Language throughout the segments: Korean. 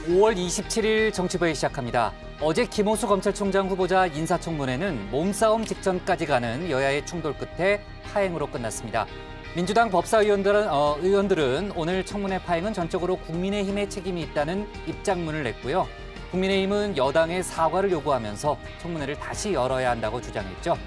5월 27일 정치부회 시작합니다. 어제 김호수 검찰총장 후보자 인사청문회는 몸싸움 직전까지 가는 여야의 충돌 끝에 파행으로 끝났습니다. 민주당 의원들은 오늘 청문회 파행은 전적으로 국민의힘의 책임이 있다는 입장문을 냈고요. 국민의힘은 여당의 사과를 요구하면서 청문회를 다시 열어야 한다고 주장했죠.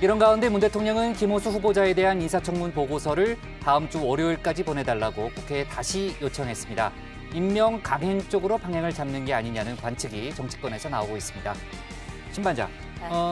이런 가운데 문 대통령은 김호수 후보자에 대한 인사청문 보고서를 다음 주 월요일까지 보내달라고 국회에 다시 요청했습니다. 임명 강행 쪽으로 방향을 잡는 게 아니냐는 관측이 정치권에서 나오고 있습니다. 신 반장,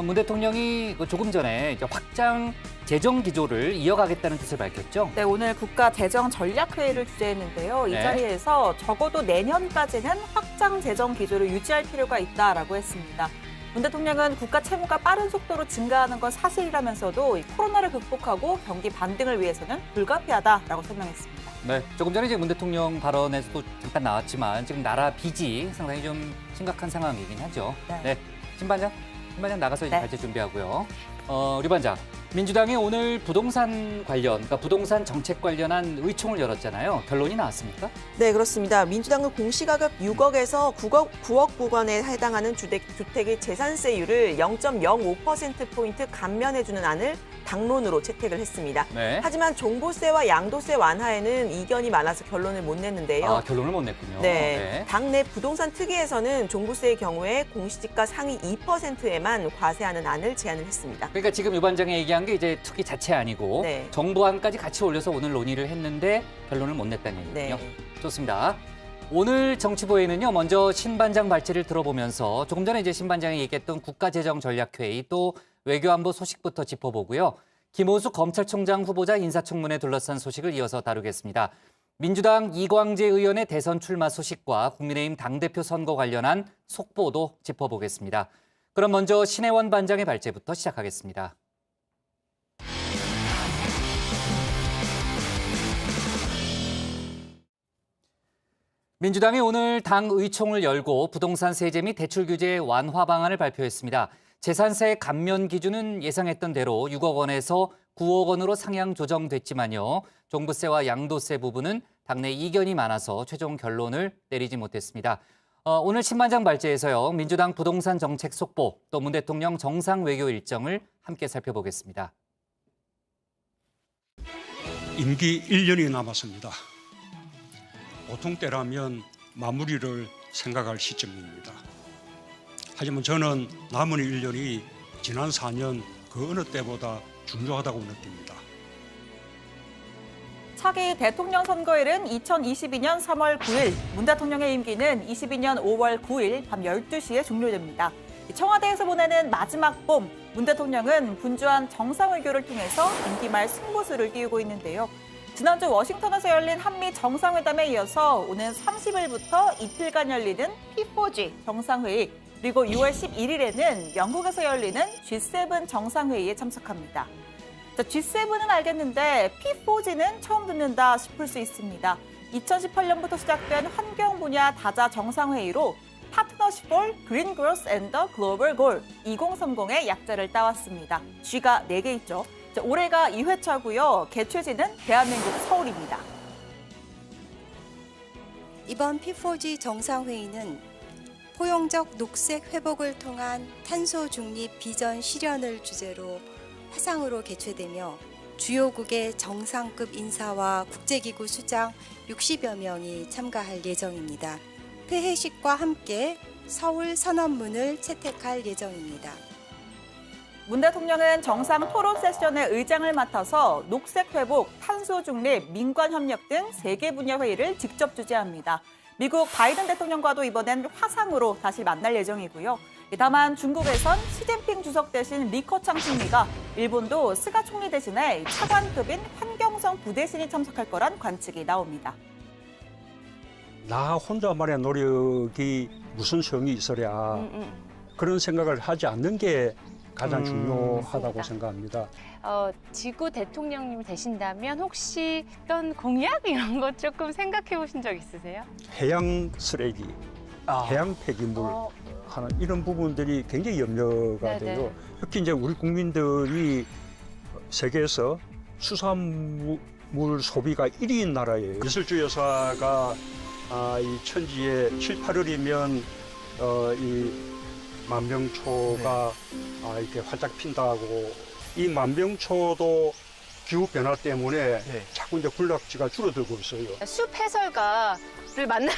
문 대통령이 조금 전에 이제 확장 재정 기조를 이어가겠다는 뜻을 밝혔죠? 네, 오늘 국가재정전략회의를 주재했는데요. 이 네. 자리에서 적어도 내년까지는 확장 재정 기조를 유지할 필요가 있다라고 했습니다. 문 대통령은 국가 채무가 빠른 속도로 증가하는 건 사실이라면서도 이 코로나를 극복하고 경기 반등을 위해서는 불가피하다라고 설명했습니다. 네, 조금 전에 이제 문 대통령 발언에서도 잠깐 나왔지만 지금 나라 빚이 상당히 좀 심각한 상황이긴 하죠. 네. 신 반장 나가서 이제 네. 발제 준비하고요. 류 반장, 민주당이 오늘 부동산 관련, 그러니까 부동산 정책 관련한 의총을 열었잖아요. 결론이 나왔습니까? 네, 그렇습니다. 민주당은 공시가격 6억에서 9억 구간에 해당하는 주택의 재산세율을 0.05%포인트 감면해주는 안을 당론으로 채택을 했습니다. 네. 하지만 종부세와 양도세 완화에는 이견이 많아서 결론을 못 냈는데요. 결론을 못 냈군요. 네. 당내 부동산 특위에서는 종부세의 경우에 공시지가 상위 2%에만 과세하는 안을 제안을 했습니다. 그러니까 지금 유 반장이 얘기한 게 이제 특위 자체 아니고 네. 정부안까지 같이 올려서 오늘 논의를 했는데 결론을 못 냈다는 얘기군요. 네. 좋습니다. 오늘 정치부회는요, 먼저 신 반장 발제를 들어보면서 조금 전에 이제 신 반장이 얘기했던 국가재정전략회의 또 외교안보 소식부터 짚어보고요. 김호수 검찰총장 후보자 인사청문회 둘러싼 소식을 이어서 다루겠습니다. 민주당 이광재 의원의 대선 출마 소식과 국민의힘 당대표 선거 관련한 속보도 짚어보겠습니다. 그럼 먼저 신혜원 반장의 발제부터 시작하겠습니다. 민주당이 오늘 당 의총을 열고 부동산 세제 및 대출 규제 완화 방안을 발표했습니다. 재산세 감면 기준은 예상했던 대로 6억 원에서 9억 원으로 상향 조정됐지만요. 종부세와 양도세 부분은 당내 이견이 많아서 최종 결론을 내리지 못했습니다. 오늘 신 반장 발제에서요. 민주당 부동산 정책 속보, 또 문 대통령 정상 외교 일정을 함께 살펴보겠습니다. 임기 1년이 남았습니다. 보통 때라면 마무리를 생각할 시점입니다. 하지만 저는 남은 1년이 지난 4년 그 어느 때보다 중요하다고 느낍니다. 차기 대통령 선거일은 2022년 3월 9일, 문 대통령의 임기는 22년 5월 9일 밤 12시에 종료됩니다. 청와대에서 보내는 마지막 봄, 문 대통령은 분주한 정상회교를 통해서 임기 말 승부수를 띄우고 있는데요. 지난주 워싱턴에서 열린 한미 정상회담에 이어서 오는 30일부터 이틀간 열리는 P4G 정상회의, 그리고 6월 11일에는 영국에서 열리는 G7 정상회의에 참석합니다. G7은 알겠는데 P4G는 처음 듣는다 싶을 수 있습니다. 2018년부터 시작된 환경 분야 다자 정상회의로 Partnership for Green Growth and the Global Goal 2030의 약자를 따왔습니다. G가 4개 있죠. 올해가 2회차고요. 개최지는 대한민국 서울입니다. 이번 P4G 정상회의는 포용적 녹색 회복을 통한 탄소 중립 비전 실현을 주제로 화상으로 개최되며 주요국의 정상급 인사와 국제기구 수장 60여 명이 참가할 예정입니다. 폐회식과 함께 서울 선언문을 채택할 예정입니다. 문 대통령은 정상 토론 세션의 의장을 맡아서 녹색 회복, 탄소 중립, 민관 협력 등 3개 분야 회의를 직접 주재합니다. 미국 바이든 대통령과도 이번엔 화상으로 다시 만날 예정이고요. 다만 중국에선 시진핑 주석 대신 리커창 총리가, 일본도 스가 총리 대신에 차관급인 환경성 부대신이 참석할 거란 관측이 나옵니다. 나 혼자만의 노력이 무슨 소용이 있으랴 그런 생각을 하지 않는 게 가장 중요하다고 생각합니다. 지구 대통령님 되신다면 혹시 어떤 공약 이런 거 조금 생각해 보신 적 있으세요? 해양 쓰레기, 해양 폐기물 하는 이런 부분들이 굉장히 염려가 네네. 돼요. 특히 이제 우리 국민들이 세계에서 수산물 소비가 1위인 나라예요. 이슬주 여사가 이 천지에 7, 8월이면 이 만병초가 이렇게 활짝 핀다고 이 만병초도 기후 변화 때문에 자꾸 이제 군락지가 줄어들고 있어요. 숲 해설가를 만나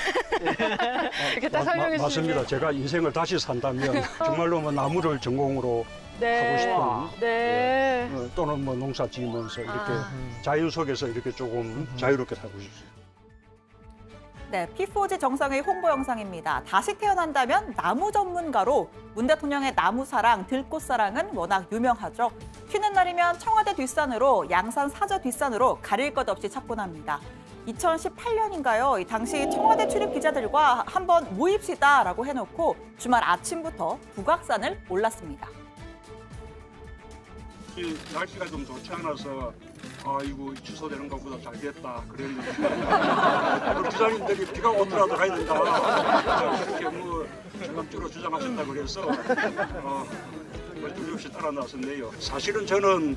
이렇게 딱 설명해 주시면 맞습니다. 제가 인생을 다시 산다면 정말로 뭐 나무를 전공으로 하고 싶은 네. 또는 뭐 농사 지으면서 이렇게 자연 속에서 이렇게 조금 자유롭게 살고 싶습니다. 네, P4G 정상회의 홍보 영상입니다. 다시 태어난다면 나무 전문가로 문 대통령의 나무 사랑, 들꽃 사랑은 워낙 유명하죠. 쉬는 날이면 청와대 뒷산으로 양산 사저 뒷산으로 가릴 것 없이 착분합니다. 2018년인가요? 당시 청와대 출입 기자들과 한번 모입시다라고 해놓고 주말 아침부터 북악산을 올랐습니다. 날씨가 좀 좋지 않아서 아이고 취소되는 것보다 잘 됐다 그랬는데 우리 기자님들이 비가 오더라도 가야 된다 그렇게 뭐 주감주로 주장하신다 그래서 어쩔 수 없이 따라 나섰네요. 사실은 저는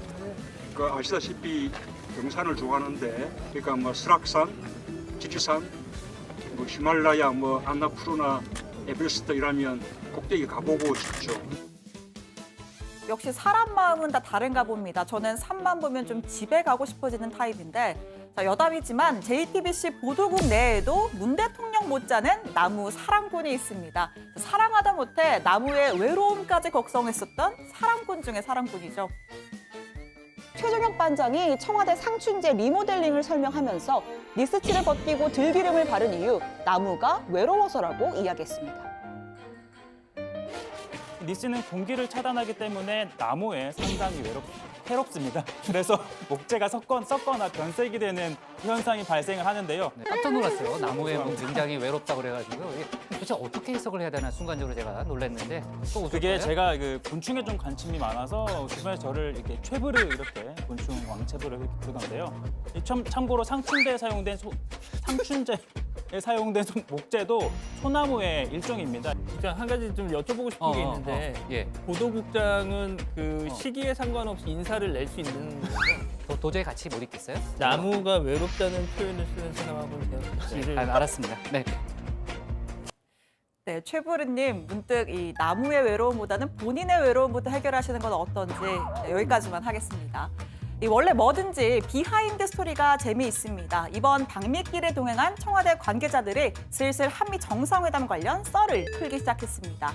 아시다시피 등산을 좋아하는데 그러니까 뭐 설악산, 지리산, 뭐 히말라야, 뭐 안나푸르나, 에베레스트 이라면 꼭대기 가보고 싶죠. 역시 사람 마음은 다 다른가 봅니다. 저는 산만 보면 좀 집에 가고 싶어지는 타입인데 자, 여담이지만 JTBC 보도국 내에도 문 대통령 못지않은 나무 사랑꾼이 있습니다. 사랑하다 못해 나무의 외로움까지 걱정했었던 사랑꾼 중에 사랑꾼이죠. 최종혁 반장이 청와대 상춘제 리모델링을 설명하면서 니스치를 벗기고 들기름을 바른 이유 나무가 외로워서라고 이야기했습니다. 니스는 공기를 차단하기 때문에 나무에 상당히 해롭습니다. 그래서 목재가 섞거나 변색이 되는 현상이 발생을 하는데요. 네, 깜짝 놀랐어요. 나무에 뭐 굉장히 외롭다고 그래가지고 이게 도대체 어떻게 해석을 해야 되나 순간적으로 제가 놀랐는데 또 웃을 그게 거예요? 제가 곤충에 좀 관심이 많아서 주변에 저를 이렇게 최브르 이렇게 곤충 왕최브르 이렇게 부르던데요. 참고로 상춘제에 사용된 목재도 소나무의 일종입니다. 한 가지 좀 여쭤보고 싶은 게 있는데 예. 보도국장은 그 시기에 상관없이 인사를 낼 수 있는 도저히 같이 못 있겠어요? 나무가 외롭다는 표현을 쓰는 사람하고는 제가 알았습니다. 네. 네, 최부르님 문득 이 나무의 외로움보다는 본인의 외로움부터 해결하시는 건 어떤지 여기까지만 하겠습니다. 원래 뭐든지 비하인드 스토리가 재미있습니다. 이번 방미길에 동행한 청와대 관계자들이 슬슬 한미 정상회담 관련 썰을 풀기 시작했습니다.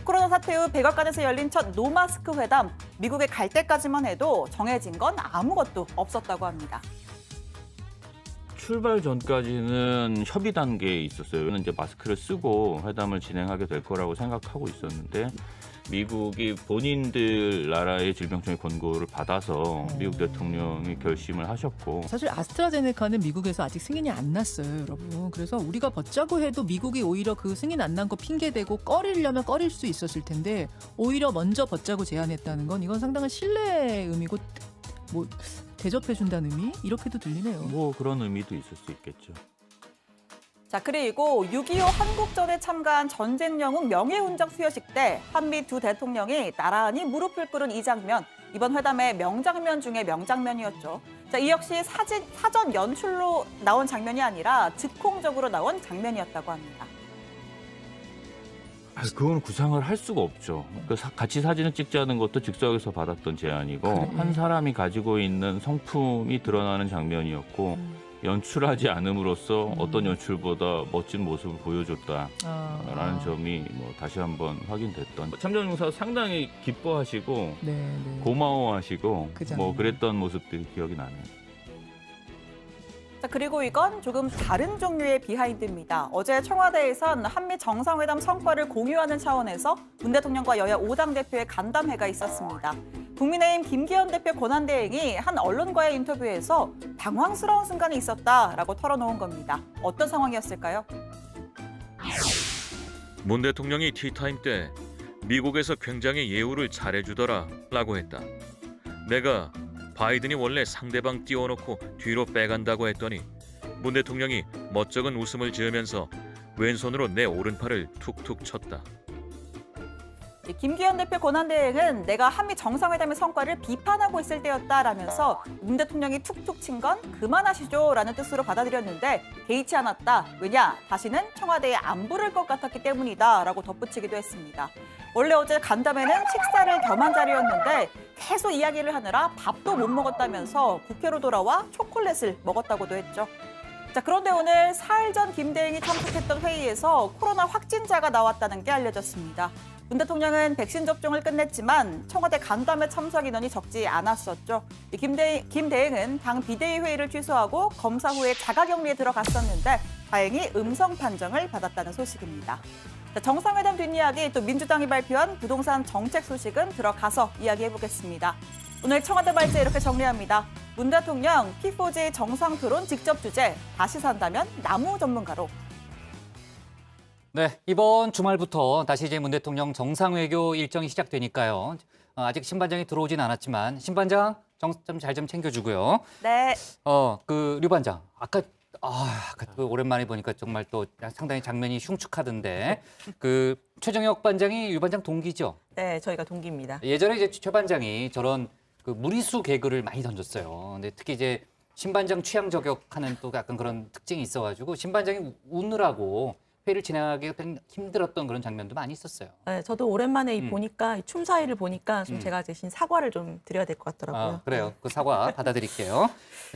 코로나 사태 후 백악관에서 열린 첫 노마스크 회담, 미국에 갈 때까지만 해도 정해진 건 아무것도 없었다고 합니다. 출발 전까지는 협의 단계에 있었어요. 이제 마스크를 쓰고 회담을 진행하게 될 거라고 생각하고 있었는데 미국이 본인들 나라의 질병청의 권고를 받아서 미국 대통령이 결심을 하셨고 사실 아스트라제네카는 미국에서 아직 승인이 안 났어요, 여러분. 그래서 우리가 벗자고 해도 미국이 오히려 그 승인 안 난 거 핑계대고 꺼리려면 꺼릴 수 있었을 텐데 오히려 먼저 벗자고 제안했다는 건 이건 상당한 신뢰의 의미고 뭐 대접해준다는 의미? 이렇게도 들리네요. 뭐 그런 의미도 있을 수 있겠죠. 자, 그리고 6.25 한국전에 참가한 전쟁 영웅 명예훈장 수여식 때 한미 두 대통령이 나란히 무릎을 꿇은 이 장면, 이번 회담의 명장면 중에 명장면이었죠. 자, 이 역시 사전 연출로 나온 장면이 아니라 즉흥적으로 나온 장면이었다고 합니다. 그건 구상을 할 수가 없죠. 같이 사진을 찍자는 것도 즉석에서 받았던 제안이고 한 사람이 가지고 있는 성품이 드러나는 장면이었고 연출하지 않음으로써 어떤 연출보다 멋진 모습을 보여줬다라는 점이 뭐 다시 한번 확인됐던. 참전용사 상당히 기뻐하시고 고마워하시고 뭐 그랬던 모습들이 기억이 나네요. 자, 그리고 이건 조금 다른 종류의 비하인드입니다. 어제 청와대에선 한미 정상회담 성과를 공유하는 차원에서 문 대통령과 여야 5당 대표의 간담회가 있었습니다. 국민의힘 김기현 대표 권한대행이 한 언론과의 인터뷰에서 당황스러운 순간이 있었다라고 털어놓은 겁니다. 어떤 상황이었을까요? 문 대통령이 티타임 때 미국에서 굉장히 예우를 잘해주더라 라고 했다. 내가 바이든이 원래 상대방 띄워놓고 뒤로 빼간다고 했더니 문 대통령이 멋쩍은 웃음을 지으면서 왼손으로 내 오른팔을 툭툭 쳤다. 김기현 대표 권한대행은 내가 한미 정상회담의 성과를 비판하고 있을 때였다라면서 문 대통령이 툭툭 친 건 그만하시죠라는 뜻으로 받아들였는데 개의치 않았다. 왜냐? 다시는 청와대에 안 부를 것 같았기 때문이다라고 덧붙이기도 했습니다. 원래 어제 간담회는 식사를 겸한 자리였는데 계속 이야기를 하느라 밥도 못 먹었다면서 국회로 돌아와 초콜릿을 먹었다고도 했죠. 자, 그런데 오늘 사흘 전 김대행이 참석했던 회의에서 코로나 확진자가 나왔다는 게 알려졌습니다. 문 대통령은 백신 접종을 끝냈지만 청와대 간담회 참석 인원이 적지 않았었죠. 김대행은 당 비대위 회의를 취소하고 검사 후에 자가격리에 들어갔었는데 다행히 음성 판정을 받았다는 소식입니다. 자, 정상회담 뒷이야기 또 민주당이 발표한 부동산 정책 소식은 들어가서 이야기해보겠습니다. 오늘 청와대 발제 이렇게 정리합니다. 문 대통령 P4G 정상토론 직접 주제 다시 산다면 나무 전문가로. 네, 이번 주말부터 다시 이제 문 대통령 정상외교 일정이 시작되니까요. 아직 신반장이 들어오진 않았지만 신반장 좀 잘 좀 챙겨주고요. 네. 류 반장 아까 그 오랜만에 보니까 정말 또 상당히 장면이 흉측하던데 그 최정혁 반장이 류 반장 동기죠? 네, 저희가 동기입니다. 예전에 이제 최 반장이 저런 그 무리수 개그를 많이 던졌어요. 근데 특히 이제 신반장 취향 저격하는 또 약간 그런 특징이 있어가지고 신반장이 웃느라고 회의를 진행하기 힘들었던 그런 장면도 많이 있었어요. 네, 저도 오랜만에 보니까 이 춤사위를 보니까 좀 제가 대신 사과를 좀 드려야 될 것 같더라고요. 그래요. 그 사과 받아드릴게요.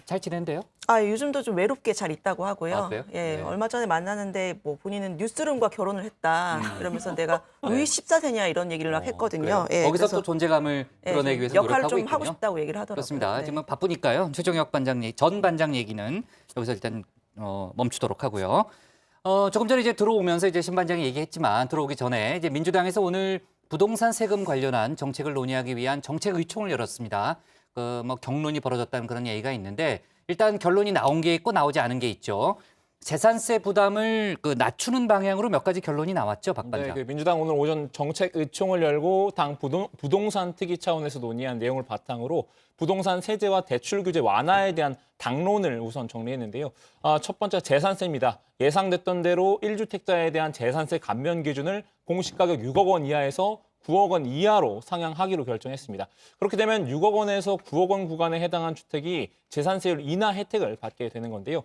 잘 지낸대요? 요즘도 좀 외롭게 잘 있다고 하고요. 그래요? 예, 네. 얼마 전에 만나는데 뭐 본인은 뉴스룸과 결혼을 했다 이러면서 내가 루이 14세냐 이런 얘기를 막 했거든요. 그래요? 예, 거기서 그래서 또 존재감을 드러내기 위해서 역할을 노력하고 좀 있군요. 하고 싶다고 얘기를 하더라고요. 그렇습니다. 네. 지금 바쁘니까요. 최정혁 반장 전 반장 얘기는 여기서 일단 멈추도록 하고요. 조금 전에 이제 들어오면서 이제 신 반장이 얘기했지만 들어오기 전에 이제 민주당에서 오늘 부동산 세금 관련한 정책을 논의하기 위한 정책 의총을 열었습니다. 경론이 벌어졌다는 그런 얘기가 있는데 일단 결론이 나온 게 있고 나오지 않은 게 있죠. 재산세 부담을 낮추는 방향으로 몇 가지 결론이 나왔죠, 박 반장. 네, 민주당 오늘 오전 정책 의총을 열고 당 부동산 특위 차원에서 논의한 내용을 바탕으로 부동산 세제와 대출 규제 완화에 대한 당론을 우선 정리했는데요. 첫 번째 재산세입니다. 예상됐던 대로 1주택자에 대한 재산세 감면 기준을 공시가격 6억 원 이하에서 9억 원 이하로 상향하기로 결정했습니다. 그렇게 되면 6억 원에서 9억 원 구간에 해당한 주택이 재산세율 인하 혜택을 받게 되는 건데요.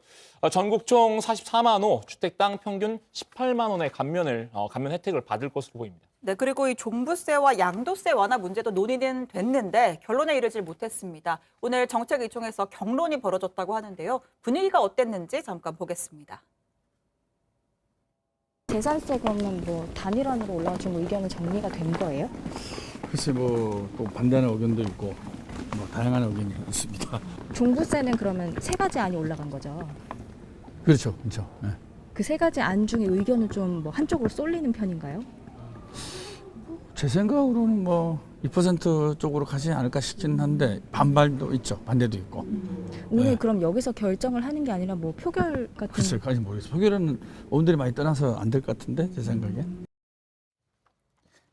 전국 총 44만 호, 주택당 평균 18만 원의 감면 혜택을 받을 것으로 보입니다. 네, 그리고 이 종부세와 양도세 완화 문제도 논의는 됐는데 결론에 이르질 못했습니다. 오늘 정책의총에서 경론이 벌어졌다고 하는데요. 분위기가 어땠는지 잠깐 보겠습니다. 재산세금은 단일화로 올라가지고 의견은 정리가 된 거예요? 글쎄 또 반대하는 의견도 있고 다양한 의견이 있습니다. 종부세는 그러면 세 가지 안이 올라간 거죠? 그렇죠. 네. 그 세 가지 안 중에 의견은 좀 한쪽으로 쏠리는 편인가요? 제 생각으로는 2% 쪽으로 가지 않을까 싶긴 한데 반발도 있죠. 반대도 있고. 오늘 그럼 여기서 결정을 하는 게 아니라 표결 같은? 글쎄요. 까지 모르겠어요. 표결은 의원들이 많이 떠나서 안 될 것 같은데 제 생각에.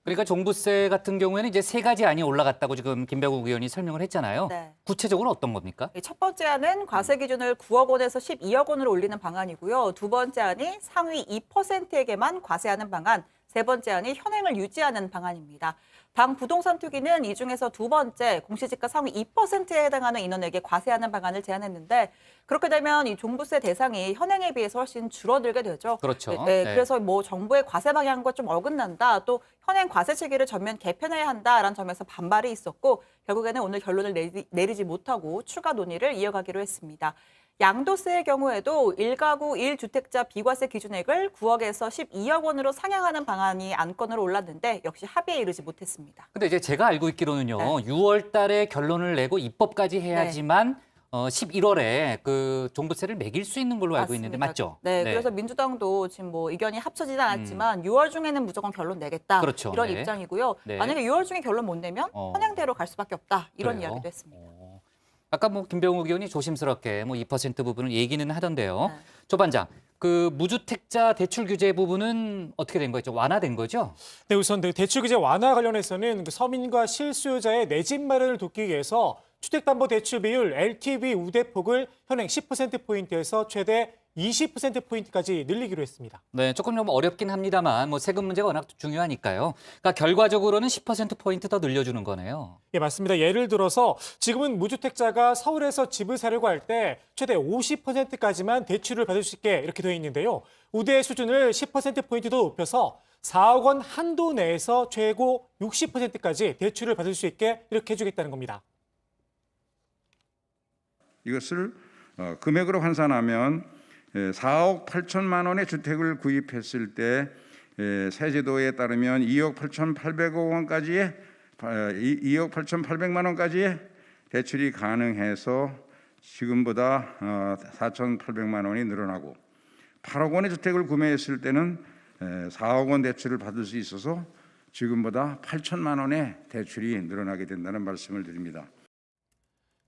그러니까 종부세 같은 경우에는 이제 세 가지 안이 올라갔다고 지금 김병욱 의원이 설명을 했잖아요. 네. 구체적으로 어떤 겁니까? 첫 번째 안은 과세 기준을 9억 원에서 12억 원으로 올리는 방안이고요. 두 번째 안이 상위 2%에게만 과세하는 방안, 세 번째 안이 현행을 유지하는 방안입니다. 당 부동산 투기는 이 중에서 두 번째 공시지가 상위 2%에 해당하는 인원에게 과세하는 방안을 제안했는데 그렇게 되면 이 종부세 대상이 현행에 비해서 훨씬 줄어들게 되죠. 그렇죠. 네, 그래서 정부의 과세 방향과 좀 어긋난다. 또 현행 과세 체계를 전면 개편해야 한다라는 점에서 반발이 있었고 결국에는 오늘 결론을 내리지 못하고 추가 논의를 이어가기로 했습니다. 양도세의 경우에도 1가구 1주택자 비과세 기준액을 9억에서 12억 원으로 상향하는 방안이 안건으로 올랐는데 역시 합의에 이르지 못했습니다. 근데 이제 제가 알고 있기로는요. 네. 6월 달에 결론을 내고 입법까지 해야지만 11월에 그 종부세를 매길 수 있는 걸로 알고 있는데 맞죠? 네, 그래서 민주당도 지금 의견이 합쳐지지 않았지만 6월 중에는 무조건 결론 내겠다. 그렇죠. 이런 네. 입장이고요. 네. 만약에 6월 중에 결론 못 내면 현행대로 갈 수밖에 없다. 이런 그래요? 이야기도 했습니다. 아까 김병욱 의원이 조심스럽게 2% 부분을 얘기는 하던데요. 네. 조 반장, 그 무주택자 대출 규제 부분은 어떻게 된 거죠? 완화된 거죠? 네, 우선 대출 규제 완화 관련해서는 서민과 실수요자의 내 집 마련을 돕기 위해서 주택담보대출 비율 LTV 우대폭을 현행 10%포인트에서 최대 20%포인트까지 늘리기로 했습니다. 네, 조금 좀 어렵긴 합니다만 뭐 세금 문제가 워낙 중요하니까요. 그러니까 결과적으로는 10%포인트 더 늘려주는 거네요. 예, 맞습니다. 예를 들어서 지금은 무주택자가 서울에서 집을 사려고 할 때 최대 50%까지만 대출을 받을 수 있게 이렇게 되어 있는데요. 우대 수준을 10%포인트 더 높여서 4억 원 한도 내에서 최고 60%까지 대출을 받을 수 있게 이렇게 해주겠다는 겁니다. 이것을 금액으로 환산하면 4억 8천만 원의 주택을 구입했을 때 새 제도에 따르면 2억 8,800억 원까지의 2억 8,800만 원까지의 대출이 가능해서 지금보다 4,800만 원이 늘어나고 8억 원의 주택을 구매했을 때는 4억 원 대출을 받을 수 있어서 지금보다 8천만 원의 대출이 늘어나게 된다는 말씀을 드립니다.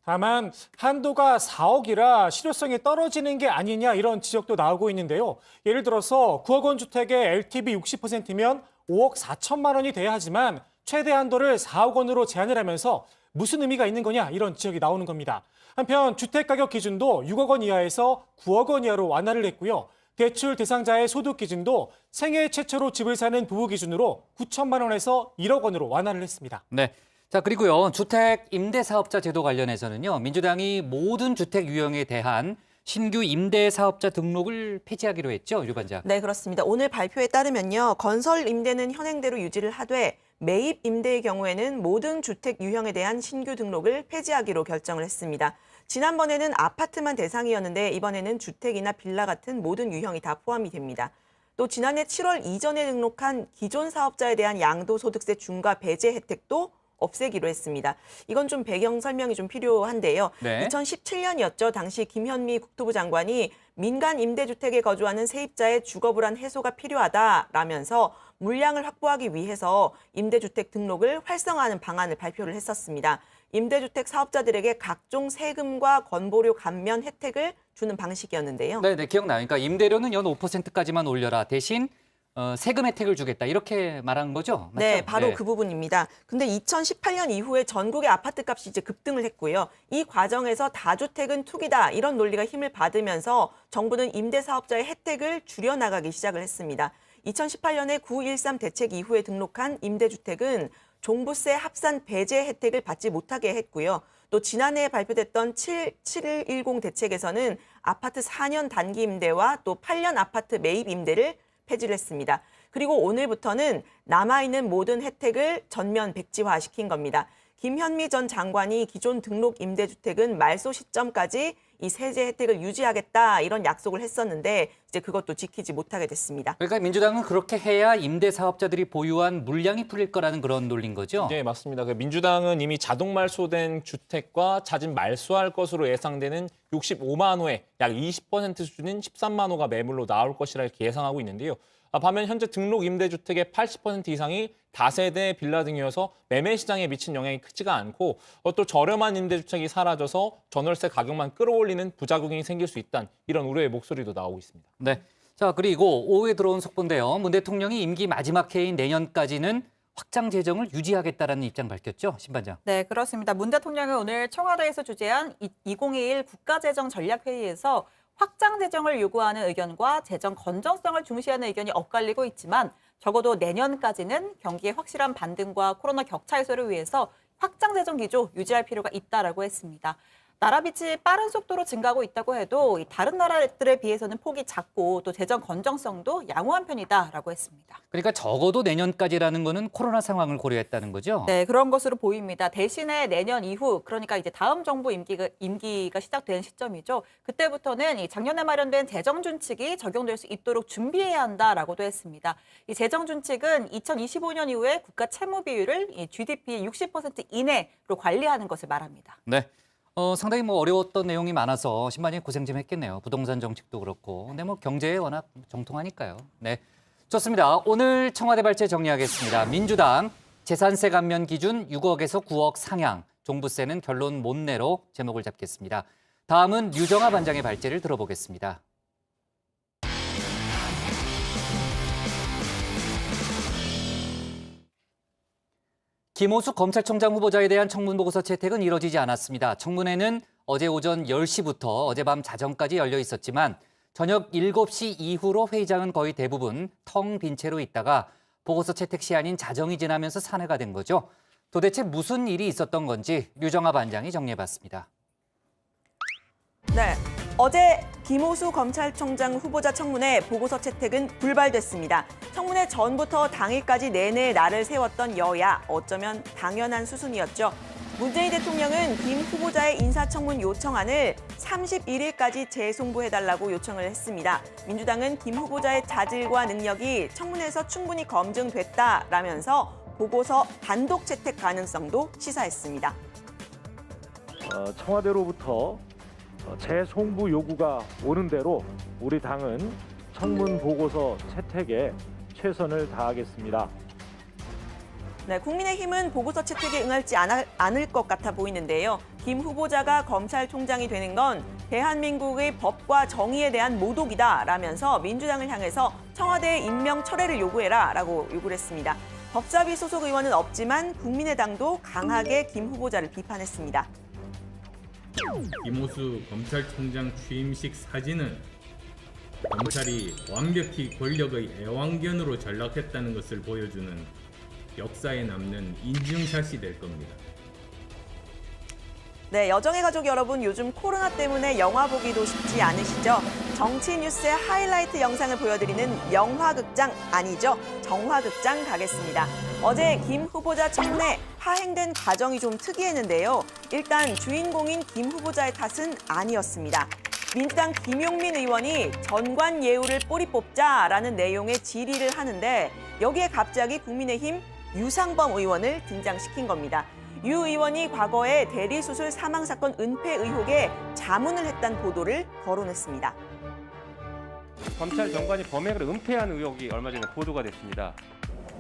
다만 한도가 4억이라 실효성이 떨어지는 게 아니냐 이런 지적도 나오고 있는데요. 예를 들어서 9억 원 주택의 LTV 60%면 5억 4천만 원이 돼야 하지만 최대 한도를 4억 원으로 제한을 하면서 무슨 의미가 있는 거냐 이런 지적이 나오는 겁니다. 한편 주택가격 기준도 6억 원 이하에서 9억 원 이하로 완화를 했고요. 대출 대상자의 소득 기준도 생애 최초로 집을 사는 부부 기준으로 9천만 원에서 1억 원으로 완화를 했습니다. 네. 자, 그리고요. 주택 임대사업자 제도 관련해서는요. 민주당이 모든 주택 유형에 대한 신규 임대사업자 등록을 폐지하기로 했죠, 유 반장. 네, 그렇습니다. 오늘 발표에 따르면요. 건설 임대는 현행대로 유지를 하되 매입 임대의 경우에는 모든 주택 유형에 대한 신규 등록을 폐지하기로 결정을 했습니다. 지난번에는 아파트만 대상이었는데 이번에는 주택이나 빌라 같은 모든 유형이 다 포함이 됩니다. 또 지난해 7월 이전에 등록한 기존 사업자에 대한 양도소득세 중과 배제 혜택도 없애기로 했습니다. 이건 좀 배경 설명이 좀 필요한데요. 네. 2017년이었죠. 당시 김현미 국토부 장관이 민간 임대주택에 거주하는 세입자의 주거불안 해소가 필요하다라면서 물량을 확보하기 위해서 임대주택 등록을 활성화하는 방안을 발표를 했었습니다. 임대주택 사업자들에게 각종 세금과 건보료 감면 혜택을 주는 방식이었는데요. 네, 기억나요. 그러니까 임대료는 연 5%까지만 올려라. 대신 세금 혜택을 주겠다. 이렇게 말한 거죠? 맞죠? 네, 바로 네. 그 부분입니다. 근데 2018년 이후에 전국의 아파트 값이 이제 급등을 했고요. 이 과정에서 다주택은 투기다 이런 논리가 힘을 받으면서 정부는 임대사업자의 혜택을 줄여나가기 시작을 했습니다. 2018년에 9.13 대책 이후에 등록한 임대주택은 종부세 합산 배제 혜택을 받지 못하게 했고요. 또 지난해에 발표됐던 7110 대책에서는 아파트 4년 단기 임대와 또 8년 아파트 매입 임대를 폐지를 했습니다. 그리고 오늘부터는 남아있는 모든 혜택을 전면 백지화시킨 겁니다. 김현미 전 장관이 기존 등록 임대주택은 말소 시점까지 이 세제 혜택을 유지하겠다 이런 약속을 했었는데 이제 그것도 지키지 못하게 됐습니다. 그러니까 민주당은 그렇게 해야 임대사업자들이 보유한 물량이 풀릴 거라는 그런 논리인 거죠? 네, 맞습니다. 민주당은 이미 자동 말소된 주택과 잦은 말소할 것으로 예상되는 65만 호에 약 20% 수준인 13만 호가 매물로 나올 것이라 이렇게 예상하고 있는데요. 반면 현재 등록 임대주택의 80% 이상이 다세대 빌라 등이어서 매매 시장에 미친 영향이 크지가 않고 또 저렴한 임대주택이 사라져서 전월세 가격만 끌어올리는 부작용이 생길 수 있다는 이런 우려의 목소리도 나오고 있습니다. 네. 자, 그리고 오후에 들어온 속보인데요. 문 대통령이 임기 마지막 해인 내년까지는 확장 재정을 유지하겠다라는 입장 밝혔죠, 신 반장. 네, 그렇습니다. 문 대통령은 오늘 청와대에서 주재한 2021 국가재정전략회의에서 확장 재정을 요구하는 의견과 재정 건전성을 중시하는 의견이 엇갈리고 있지만 적어도 내년까지는 경기의 확실한 반등과 코로나 격차 해소를 위해서 확장 재정 기조 유지할 필요가 있다라고 했습니다. 나라 빚이 빠른 속도로 증가하고 있다고 해도 다른 나라들에 비해서는 폭이 작고 또 재정 건전성도 양호한 편이다라고 했습니다. 그러니까 적어도 내년까지라는 거는 코로나 상황을 고려했다는 거죠? 네, 그런 것으로 보입니다. 대신에 내년 이후, 그러니까 이제 다음 정부 임기가 시작된 시점이죠. 그때부터는 이 작년에 마련된 재정 준칙이 적용될 수 있도록 준비해야 한다라고도 했습니다. 이 재정 준칙은 2025년 이후에 국가 채무 비율을 이 GDP 60% 이내로 관리하는 것을 말합니다. 네. 상당히 어려웠던 내용이 많아서 신반장이 고생 좀 했겠네요. 부동산 정책도 그렇고. 근데 경제에 워낙 정통하니까요. 네. 좋습니다. 오늘 청와대 발제 정리하겠습니다. 민주당 재산세 감면 기준 6억에서 9억 상향, 종부세는 결론 못 내로 제목을 잡겠습니다. 다음은 유정아 반장의 발제를 들어보겠습니다. 김호수 검찰총장 후보자에 대한 청문보고서 채택은 이뤄지지 않았습니다. 청문회는 어제 오전 10시부터 어젯밤 자정까지 열려 있었지만 저녁 7시 이후로 회의장은 거의 대부분 텅 빈 채로 있다가 보고서 채택 시한인 자정이 지나면서 산회가 된 거죠. 도대체 무슨 일이 있었던 건지 류정아 반장이 정리해봤습니다. 네, 어제 김호수 검찰총장 후보자 청문회 보고서 채택은 불발됐습니다. 청문회 전부터 당일까지 내내 날을 세웠던 여야, 어쩌면 당연한 수순이었죠. 문재인 대통령은 김 후보자의 인사청문 요청안을 31일까지 재송부해달라고 요청을 했습니다. 민주당은 김 후보자의 자질과 능력이 청문회에서 충분히 검증됐다라면서 보고서 단독 채택 가능성도 시사했습니다. 청와대로부터 재송부 요구가 오는 대로 우리 당은 청문 보고서 채택에 최선을 다하겠습니다. 네, 국민의힘은 보고서 채택에 응할지 않을 것 같아 보이는데요. 김 후보자가 검찰총장이 되는 건 대한민국의 법과 정의에 대한 모독이다라면서 민주당을 향해서 청와대의 임명 철회를 요구해라라고 요구를 했습니다. 법사위 소속 의원은 없지만 국민의당도 강하게 김 후보자를 비판했습니다. 김호수 검찰총장 취임식 사진은 검찰이 완벽히 권력의 애완견으로 전락했다는 것을 보여주는 역사에 남는 인증샷이 될 겁니다. 네, 여정의 가족 여러분, 요즘 코로나 때문에 영화 보기도 쉽지 않으시죠? 정치 뉴스의 하이라이트 영상을 보여드리는 영화극장 아니죠? 정화극장 가겠습니다. 어제 김 후보자 청문회 파행된 과정이 좀 특이했는데요. 일단 주인공인 김 후보자의 탓은 아니었습니다. 민주당 김용민 의원이 전관 예우를 뿌리 뽑자라는 내용의 질의를 하는데 여기에 갑자기 국민의힘 유상범 의원을 등장시킨 겁니다. 유 의원이 과거에 대리수술 사망 사건 은폐 의혹에 자문을 했다는 보도를 거론했습니다. 검찰 정관이 범행을 은폐한 의혹이 얼마 전에 보도가 됐습니다.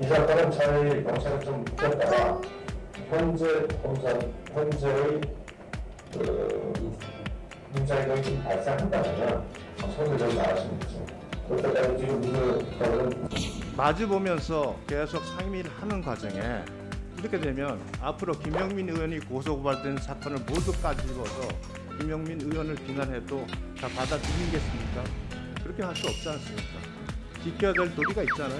이 사건은 차라리 검찰을 좀 묻혔다가 현재의 문제가 좀 발생한다면 손을 좀 나가시면 되죠. 그때까지 지금 마주 보면서 계속 상의를 하는 과정에 이렇게 되면 앞으로 김용민 의원이 고소고발된 사건을 모두 까집어서 김용민 의원을 비난해도 다 받아들이겠습니까? 그렇게 할 수 없지 않습니까? 지켜야 될 도리가 있잖아요.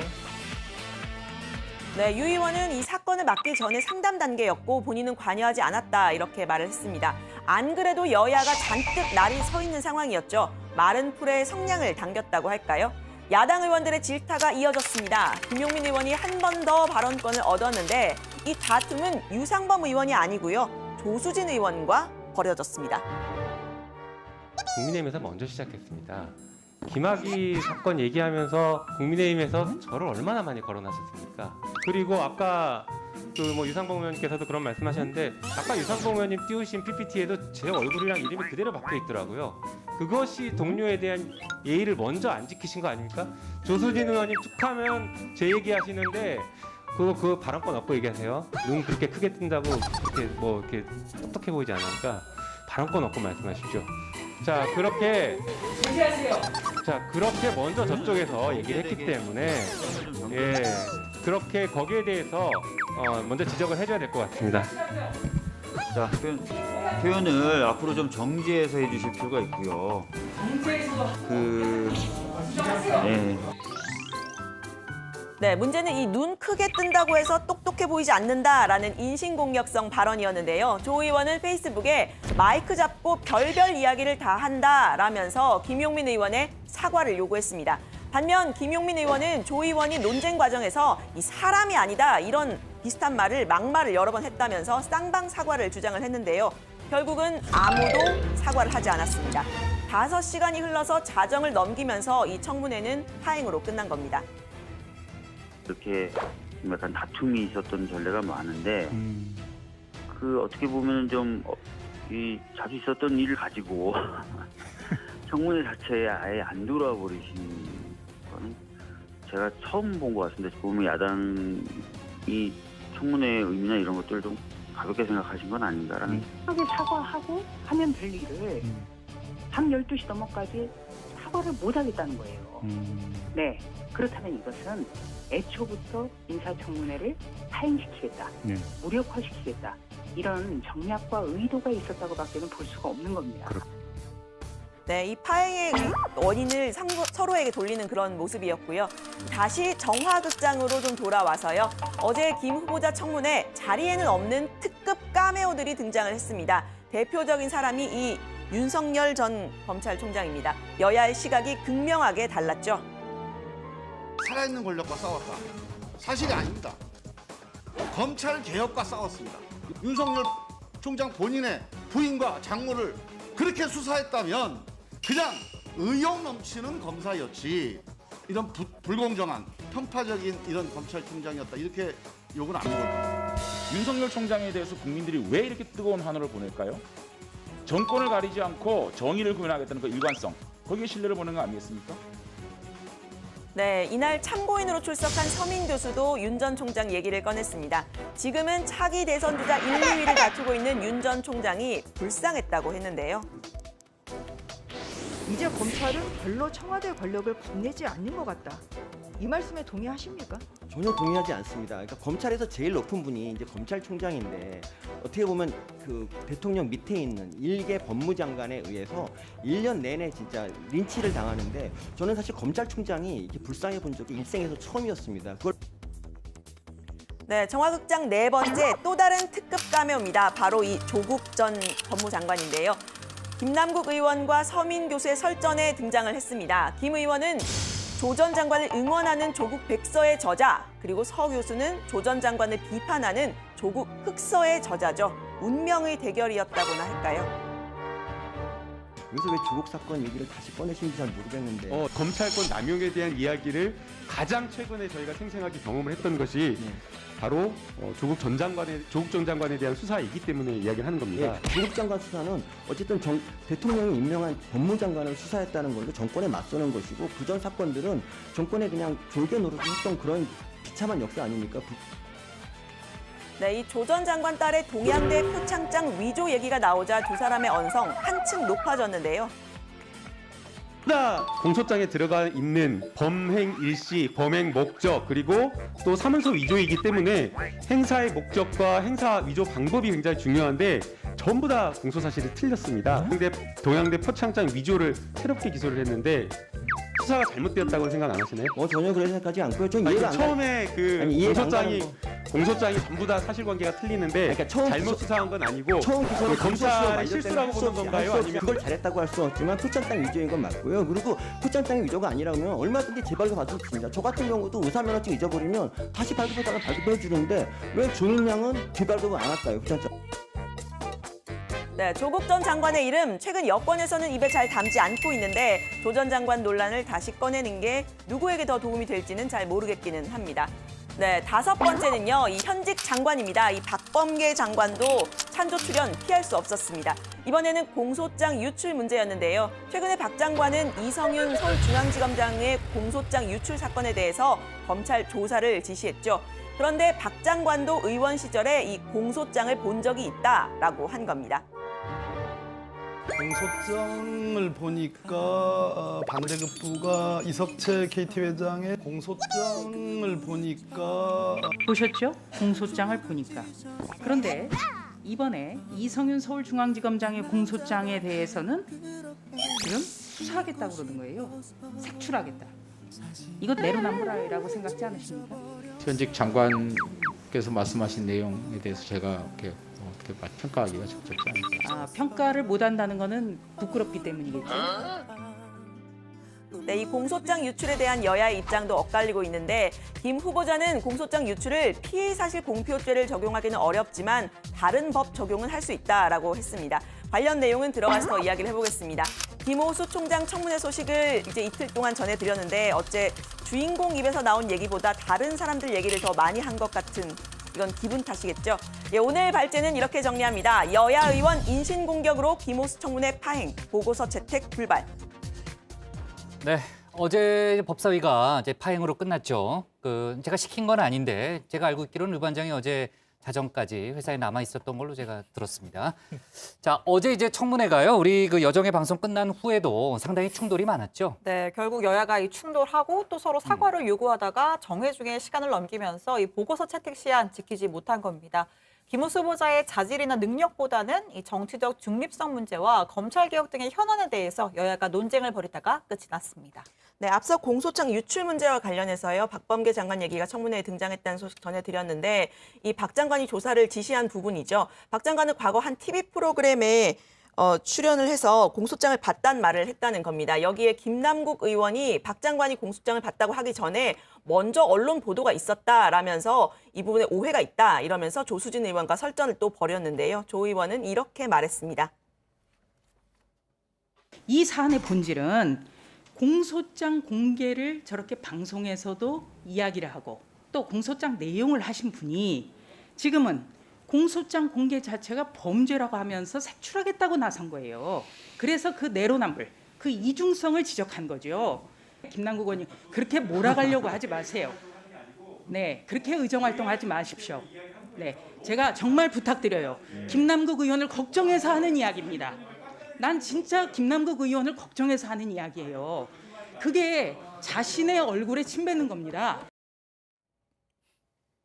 네, 유 의원은 이 사건을 맡기 전에 상담 단계였고 본인은 관여하지 않았다 이렇게 말을 했습니다. 안 그래도 여야가 잔뜩 날이 서 있는 상황이었죠. 마른 풀에 성냥을 당겼다고 할까요? 야당 의원들의 질타가 이어졌습니다. 김용민 의원이 한 번 더 발언권을 얻었는데 이 다툼은 유상범 의원이 아니고요. 조수진 의원과 벌어졌습니다. 국민의힘에서 먼저 시작했습니다. 김학의 사건 얘기하면서 국민의힘에서 저를 얼마나 많이 거론하셨습니까? 그리고 아까 유상범 의원님께서도 그런 말씀하셨는데 아까 유상범 의원님 띄우신 PPT에도 제 얼굴이랑 이름이 그대로 박혀 있더라고요. 그것이 동료에 대한 예의를 먼저 안 지키신 거 아닙니까? 조수진 의원님 툭하면 제 얘기하시는데 그 발언권 얻고 얘기하세요. 눈 그렇게 크게 뜬다고 이렇게 똑똑해 보이지 않으니까 발언권 얻고 말씀하십시오. 자, 그렇게 먼저 저쪽에서 얘기를 했기 때문에 그렇게 거기에 대해서 먼저 지적을 해줘야 될 것 같습니다. 자, 표현을 앞으로 좀 정제해서 해주실 필요가 있고요. 네, 문제는 이 눈 크게 뜬다고 해서 똑똑해 보이지 않는다라는 인신공격성 발언이었는데요. 조 의원은 페이스북에 마이크 잡고 별별 이야기를 다 한다라면서 김용민 의원의 사과를 요구했습니다. 반면 김용민 의원은 조 의원이 논쟁 과정에서 이 사람이 아니다 이런 비슷한 막말을 여러 번 했다면서 쌍방 사과를 주장을 했는데요. 결국은 아무도 사과를 하지 않았습니다. 5시간이 흘러서 자정을 넘기면서 이 청문회는 파행으로 끝난 겁니다. 이렇게 약간 다툼이 있었던 전례가 많은데 어떻게 보면 좀 자주 있었던 일을 가지고 청문회 자체에 아예 안 돌아와 버리신 거는 제가 처음 본 것 같습니다. 보면 야당이 청문회의 의미나 이런 것들을 좀 가볍게 생각하신 건 아닌가라는. 사과하고 하면 될 일을 밤 12시 넘어까지 사과를 못 하겠다는 거예요. 네, 그렇다면 이것은 애초부터 인사청문회를 파행시키겠다, 무력화시키겠다 이런 정략과 의도가 있었다고밖에는 볼 수가 없는 겁니다. 네, 이 파행의 원인을 서로에게 돌리는 그런 모습이었고요. 다시 정화극장으로 좀 돌아와서요. 어제 김 후보자 청문회 자리에는 없는 특급 카메오들이 등장을 했습니다. 대표적인 사람이 이 윤석열 전 검찰총장입니다. 여야의 시각이 극명하게 달랐죠. 살아있는 권력과 싸웠다. 사실이 아닙니다. 검찰 개혁과 싸웠습니다. 윤석열 총장 본인의 부인과 장모를 그렇게 수사했다면 그냥 의욕 넘치는 검사였지 이런 불공정한 편파적인 이런 검찰총장이었다 이렇게 욕은 안 먹어요. 윤석열 총장에 대해서 국민들이 왜 이렇게 뜨거운 환호를 보낼까요? 정권을 가리지 않고 정의를 구현하겠다는 그 일관성, 거기에 신뢰를 보는 거 아니겠습니까? 네, 이날 참고인으로 출석한 서민 교수도 윤 전 총장 얘기를 꺼냈습니다. 지금은 차기 대선 주자 1, 2위를 다투고 있는 윤 전 총장이 불쌍했다고 했는데요. 이제 검찰은 별로 청와대 권력을 겁내지 않는 것 같다. 이 말씀에 동의하십니까? 전혀 동의하지 않습니다. 그러니까 검찰에서 제일 높은 분이 이제 검찰총장인데 어떻게 보면 그 대통령 밑에 있는 일개 법무장관에 의해서 1년 내내 진짜 린치를 당하는데 저는 사실 검찰총장이 이렇게 불쌍해 본 적이 일생에서 처음이었습니다. 그걸 네, 정화극장 네 번째 또 다른 특급 카메오입니다. 바로 이 조국 전 법무장관인데요. 김남국 의원과 서민 교수의 설전에 등장을 했습니다. 김 의원은 조 전 장관을 응원하는 조국 백서의 저자, 그리고 서 교수는 조 전 장관을 비판하는 조국 흑서의 저자죠. 운명의 대결이었다고나 할까요? 여기서 왜 조국 사건 얘기를 다시 꺼내시는지 잘 모르겠는데 검찰권 남용에 대한 이야기를 가장 최근에 저희가 생생하게 경험을 했던 것이 바로 조국 전 장관에 대한 수사이기 때문에 이야기를 하는 겁니다. 예, 조국 장관 수사는 어쨌든 대통령이 임명한 법무장관을 수사했다는 걸로 정권에 맞서는 것이고 그 전 사건들은 정권에 그냥 졸개 노릇을 했던 그런 비참한 역사 아닙니까? 네, 이 조 전 장관 딸의 동양대 표창장 위조 얘기가 나오자 두 사람의 언성 한층 높아졌는데요. 공소장에 들어가 있는 범행 일시, 범행 목적, 그리고 또 사문서 위조이기 때문에 행사의 목적과 행사 위조 방법이 굉장히 중요한데 전부 다 공소 사실이 틀렸습니다. 동양대 표창장 위조를 새롭게 기소를 했는데 수사가 잘못되었다고 생각 안 하시나요? 전혀 그런 생각하지 않고요. 좀 이해가 안 처음에 그 공소장이 전부 다 사실관계가 틀리는데 잘못 수사한 건 아니고 처음 기소는 검찰의 실수라고 보는 건가요? 아니면 그걸 잘했다고 할 수 없지만 표창장 위조인 건 맞고요. 그리고 표창장이 위조가 아니라면 얼마든지 재발급 받을 수 있습니다. 저 같은 경우도 의사면허증 잊어버리면 다시 발급하다가 발급해 주는데 왜 조윤량은 재발급을 안 할까요? 표창장. 네, 조국 전 장관의 이름 최근 여권에서는 입에 잘 담지 않고 있는데 조 전 장관 논란을 다시 꺼내는 게 누구에게 더 도움이 될지는 잘 모르겠기는 합니다. 네, 다섯 번째는요. 이 현직 장관입니다. 이 박범계 장관도 찬조 출연 피할 수 없었습니다. 이번에는 공소장 유출 문제였는데요. 최근에 박 장관은 이성윤 서울중앙지검장의 공소장 유출 사건에 대해서 검찰 조사를 지시했죠. 그런데 박 장관도 의원 시절에 이 공소장을 본 적이 있다라고 한 겁니다. 공소장을 보니까 반대급부가 이석채 KT 회장의 공소장을 보니까 보셨죠? 공소장을 보니까. 그런데 이번에 이성윤 서울중앙지검장의 공소장에 대해서는 지금 수사하겠다고 그러는 거예요. 색출하겠다. 이것 내로남불이라고 생각지 않으십니까? 현직 장관께서 말씀하신 내용에 대해서 제가 어떻게 평가하기가 적절치 않습니다. 평가를 못한다는 거는 부끄럽기 때문이겠죠. 네, 이 공소장 유출에 대한 여야의 입장도 엇갈리고 있는데 김 후보자는 공소장 유출을 피의사실 공표죄를 적용하기는 어렵지만 다른 법 적용은 할 수 있다라고 했습니다. 관련 내용은 들어가서 더 이야기를 해보겠습니다. 김호수 총장 청문회 소식을 이제 이틀 동안 전해드렸는데 어째 주인공 입에서 나온 얘기보다 다른 사람들 얘기를 더 많이 한 것 같은 이건 기분 탓이겠죠. 예, 오늘 발제는 이렇게 정리합니다. 여야 의원 인신공격으로 김호수 청문회 파행, 보고서 채택 불발. 네, 어제 법사위가 이제 파행으로 끝났죠. 제가 시킨 건 아닌데 제가 알고 있기로는 르 반장이 어제 자정까지 회사에 남아 있었던 걸로 제가 들었습니다. 자, 어제 이제 청문회가요. 우리 여정의 방송 끝난 후에도 상당히 충돌이 많았죠. 네, 결국 여야가 이 충돌하고 또 서로 사과를 요구하다가 정회중에 시간을 넘기면서 이 보고서 채택 시한 지키지 못한 겁니다. 김우수 후보자의 자질이나 능력보다는 이 정치적 중립성 문제와 검찰개혁 등의 현안에 대해서 여야가 논쟁을 벌이다가 끝이 났습니다. 네, 앞서 공소장 유출 문제와 관련해서요. 박범계 장관 얘기가 청문회에 등장했다는 소식 전해드렸는데 이 박 장관이 조사를 지시한 부분이죠. 박 장관은 과거 한 TV 프로그램에 출연을 해서 공소장을 봤다는 말을 했다는 겁니다. 여기에 김남국 의원이 박 장관이 공소장을 봤다고 하기 전에 먼저 언론 보도가 있었다라면서 이 부분에 오해가 있다 이러면서 조수진 의원과 설전을 또 벌였는데요. 조 의원은 이렇게 말했습니다. 이 사안의 본질은 공소장 공개를 저렇게 방송에서도 이야기를 하고 또 공소장 내용을 하신 분이 지금은 공소장 공개 자체가 범죄라고 하면서 색출하겠다고 나선 거예요. 그래서 그 내로남불, 그 이중성을 지적한 거죠. 김남국 의원님 그렇게 몰아가려고 하지 마세요. 네, 그렇게 의정활동하지 마십시오. 네, 제가 정말 부탁드려요. 김남국 의원을 걱정해서 하는 이야기입니다. 난 진짜 김남국 의원을 걱정해서 하는 이야기예요. 그게 자신의 얼굴에 침 뱉는 겁니다.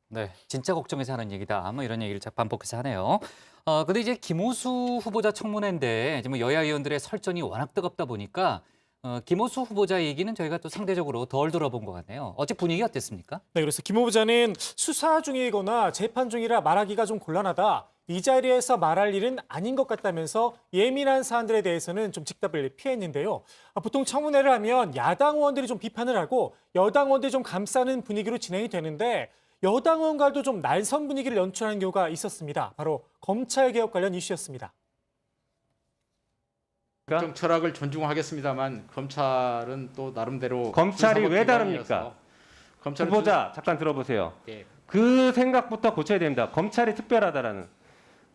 네, 진짜 걱정해서 하는 얘기다. 뭐 이런 얘기를 반복해서 하네요. 근데 이제 김호수 후보자 청문회인데 이제 뭐 여야 의원들의 설전이 워낙 뜨겁다 보니까 김호수 후보자 얘기는 저희가 또 상대적으로 덜 들어본 것 같네요. 어제 분위기 어땠습니까? 네, 그래서 김 후보자는 수사 중이거나 재판 중이라 말하기가 좀 곤란하다. 이 자리에서 말할 일은 아닌 것 같다면서 예민한 사안들에 대해서는 좀 직답을 피했는데요. 보통 청문회를 하면 야당 의원들이 좀 비판을 하고 여당 의원들이 좀 감싸는 분위기로 진행이 되는데 여당 의원과도 좀 날선 분위기를 연출하는 경우가 있었습니다. 바로 검찰개혁 관련 이슈였습니다. 좀 철학을 존중하겠습니다만 검찰은 또 나름대로 검찰이 왜 다릅니까? 검찰은 후보자 잠깐 들어보세요. 예. 그 생각부터 고쳐야 됩니다. 검찰이 특별하다라는.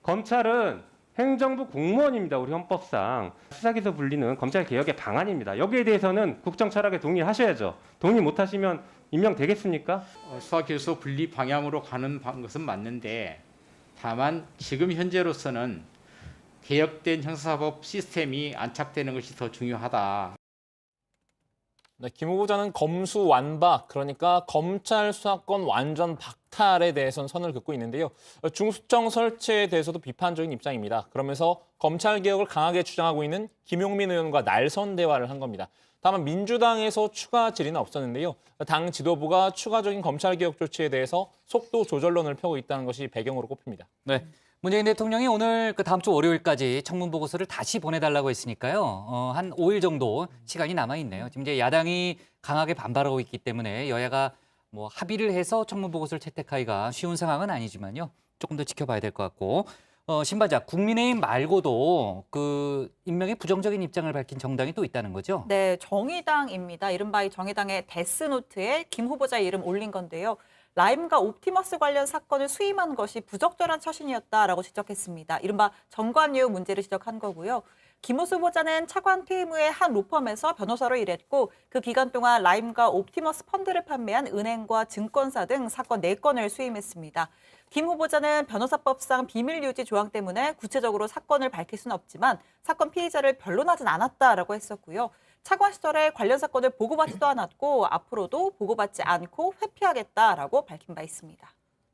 검찰은 행정부 공무원입니다. 우리 헌법상. 수사기소 분리는 검찰개혁의 방안입니다. 여기에 대해서는 국정 철학에 동의하셔야죠. 동의 못하시면 임명되겠습니까? 수사기소 분리 방향으로 가는 것은 맞는데 다만 지금 현재로서는 개혁된 형사사법 시스템이 안착되는 것이 더 중요하다. 네, 김 후보자는 검수완박, 그러니까 검찰 수사권 완전 박탈에 대해서는 선을 긋고 있는데요. 중수청 설치에 대해서도 비판적인 입장입니다. 그러면서 검찰개혁을 강하게 주장하고 있는 김용민 의원과 날선 대화를 한 겁니다. 다만 민주당에서 추가 질의는 없었는데요. 당 지도부가 추가적인 검찰개혁 조치에 대해서 속도 조절론을 펴고 있다는 것이 배경으로 꼽힙니다. 네. 문재인 대통령이 오늘 다음 주 월요일까지 청문 보고서를 다시 보내달라고 했으니까요. 한 5일 정도 시간이 남아있네요. 지금 이제 야당이 강하게 반발하고 있기 때문에 여야가 뭐 합의를 해서 청문 보고서를 채택하기가 쉬운 상황은 아니지만요. 조금 더 지켜봐야 될 것 같고. 신반장, 국민의힘 말고도 그 임명에 부정적인 입장을 밝힌 정당이 또 있다는 거죠? 네, 정의당입니다. 이른바 이 정의당의 데스노트에 김 후보자의 이름 올린 건데요. 라임과 옵티머스 관련 사건을 수임한 것이 부적절한 처신이었다라고 지적했습니다. 이른바 정관예우 문제를 지적한 거고요. 김우수 후보자는 차관 퇴임 후에 한 로펌에서 변호사로 일했고 그 기간 동안 라임과 옵티머스 펀드를 판매한 은행과 증권사 등 사건 4건을 수임했습니다. 김 후보자는 변호사법상 비밀 유지 조항 때문에 구체적으로 사건을 밝힐 수는 없지만 사건 피의자를 변론하진 않았다라고 했었고요. 차관 시절에 관련 사건을 보고받지도 않았고 앞으로도 보고받지 않고 회피하겠다라고 밝힌 바 있습니다.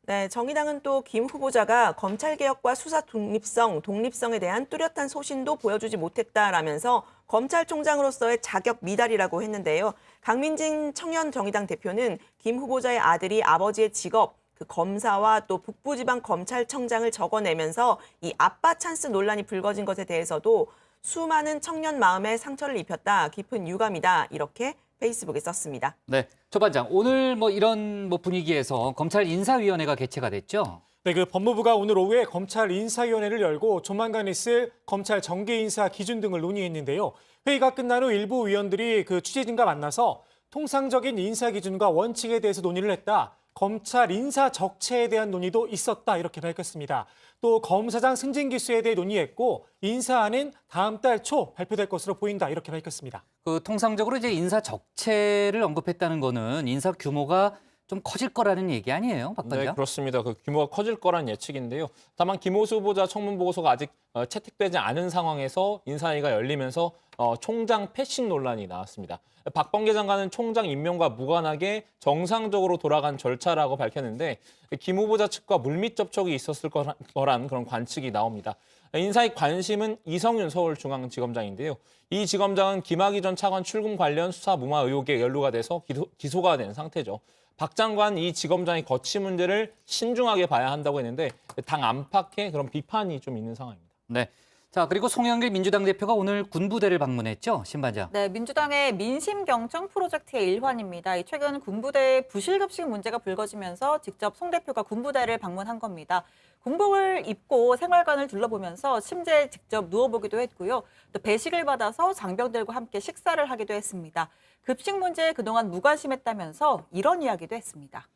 네, 정의당은 또 김 후보자가 검찰개혁과 수사 독립성에 대한 뚜렷한 소신도 보여주지 못했다라면서 검찰총장으로서의 자격 미달이라고 했는데요. 강민진 청년 정의당 대표는 김 후보자의 아들이 아버지의 직업, 그 검사와 또 북부지방검찰청장을 적어내면서 이 아빠 찬스 논란이 불거진 것에 대해서도 수많은 청년 마음에 상처를 입혔다, 깊은 유감이다 이렇게 페이스북에 썼습니다. 네, 조 반장, 오늘 뭐 이런 분위기에서 검찰 인사위원회가 개최가 됐죠? 네, 그 법무부가 오늘 오후에 검찰 인사위원회를 열고 조만간 있을 검찰 정계 인사 기준 등을 논의했는데요. 회의가 끝난 후 일부 위원들이 그 취재진과 만나서 통상적인 인사 기준과 원칙에 대해서 논의를 했다. 검찰 인사 적체에 대한 논의도 있었다 이렇게 밝혔습니다. 또 검사장 승진 기수에 대해 논의했고 인사안은 다음 달 초 발표될 것으로 보인다 이렇게 밝혔습니다. 통상적으로 이제 인사 적체를 언급했다는 거는 인사 규모가 좀 커질 거라는 얘기 아니에요, 박 네, 관장? 그렇습니다. 그 규모가 커질 거란 예측인데요. 다만 김호수 후보자 청문 보고서가 아직 채택되지 않은 상황에서 인사회의가 열리면서 총장 패싱 논란이 나왔습니다. 박범계 장관은 총장 임명과 무관하게 정상적으로 돌아간 절차라고 밝혔는데 김 후보자 측과 물밑 접촉이 있었을 거란 그런 관측이 나옵니다. 인사의 관심은 이성윤 서울중앙지검장인데요. 이 지검장은 김학의 전 차관 출금 관련 수사 무마 의혹에 연루가 돼서 기소가 된 상태죠. 박 장관 이 지검장의 거취 문제를 신중하게 봐야 한다고 했는데 당 안팎에 그런 비판이 좀 있는 상황입니다. 네. 자, 그리고 송영길 민주당 대표가 오늘 군부대를 방문했죠, 신반장. 네, 민주당의 민심경청 프로젝트의 일환입니다. 최근 군부대 부실급식 문제가 불거지면서 직접 송 대표가 군부대를 방문한 겁니다. 군복을 입고 생활관을 둘러보면서 침대에 직접 누워보기도 했고요. 또 배식을 받아서 장병들과 함께 식사를 하기도 했습니다. 급식 문제에 그동안 무관심했다면서 이런 이야기도 했습니다.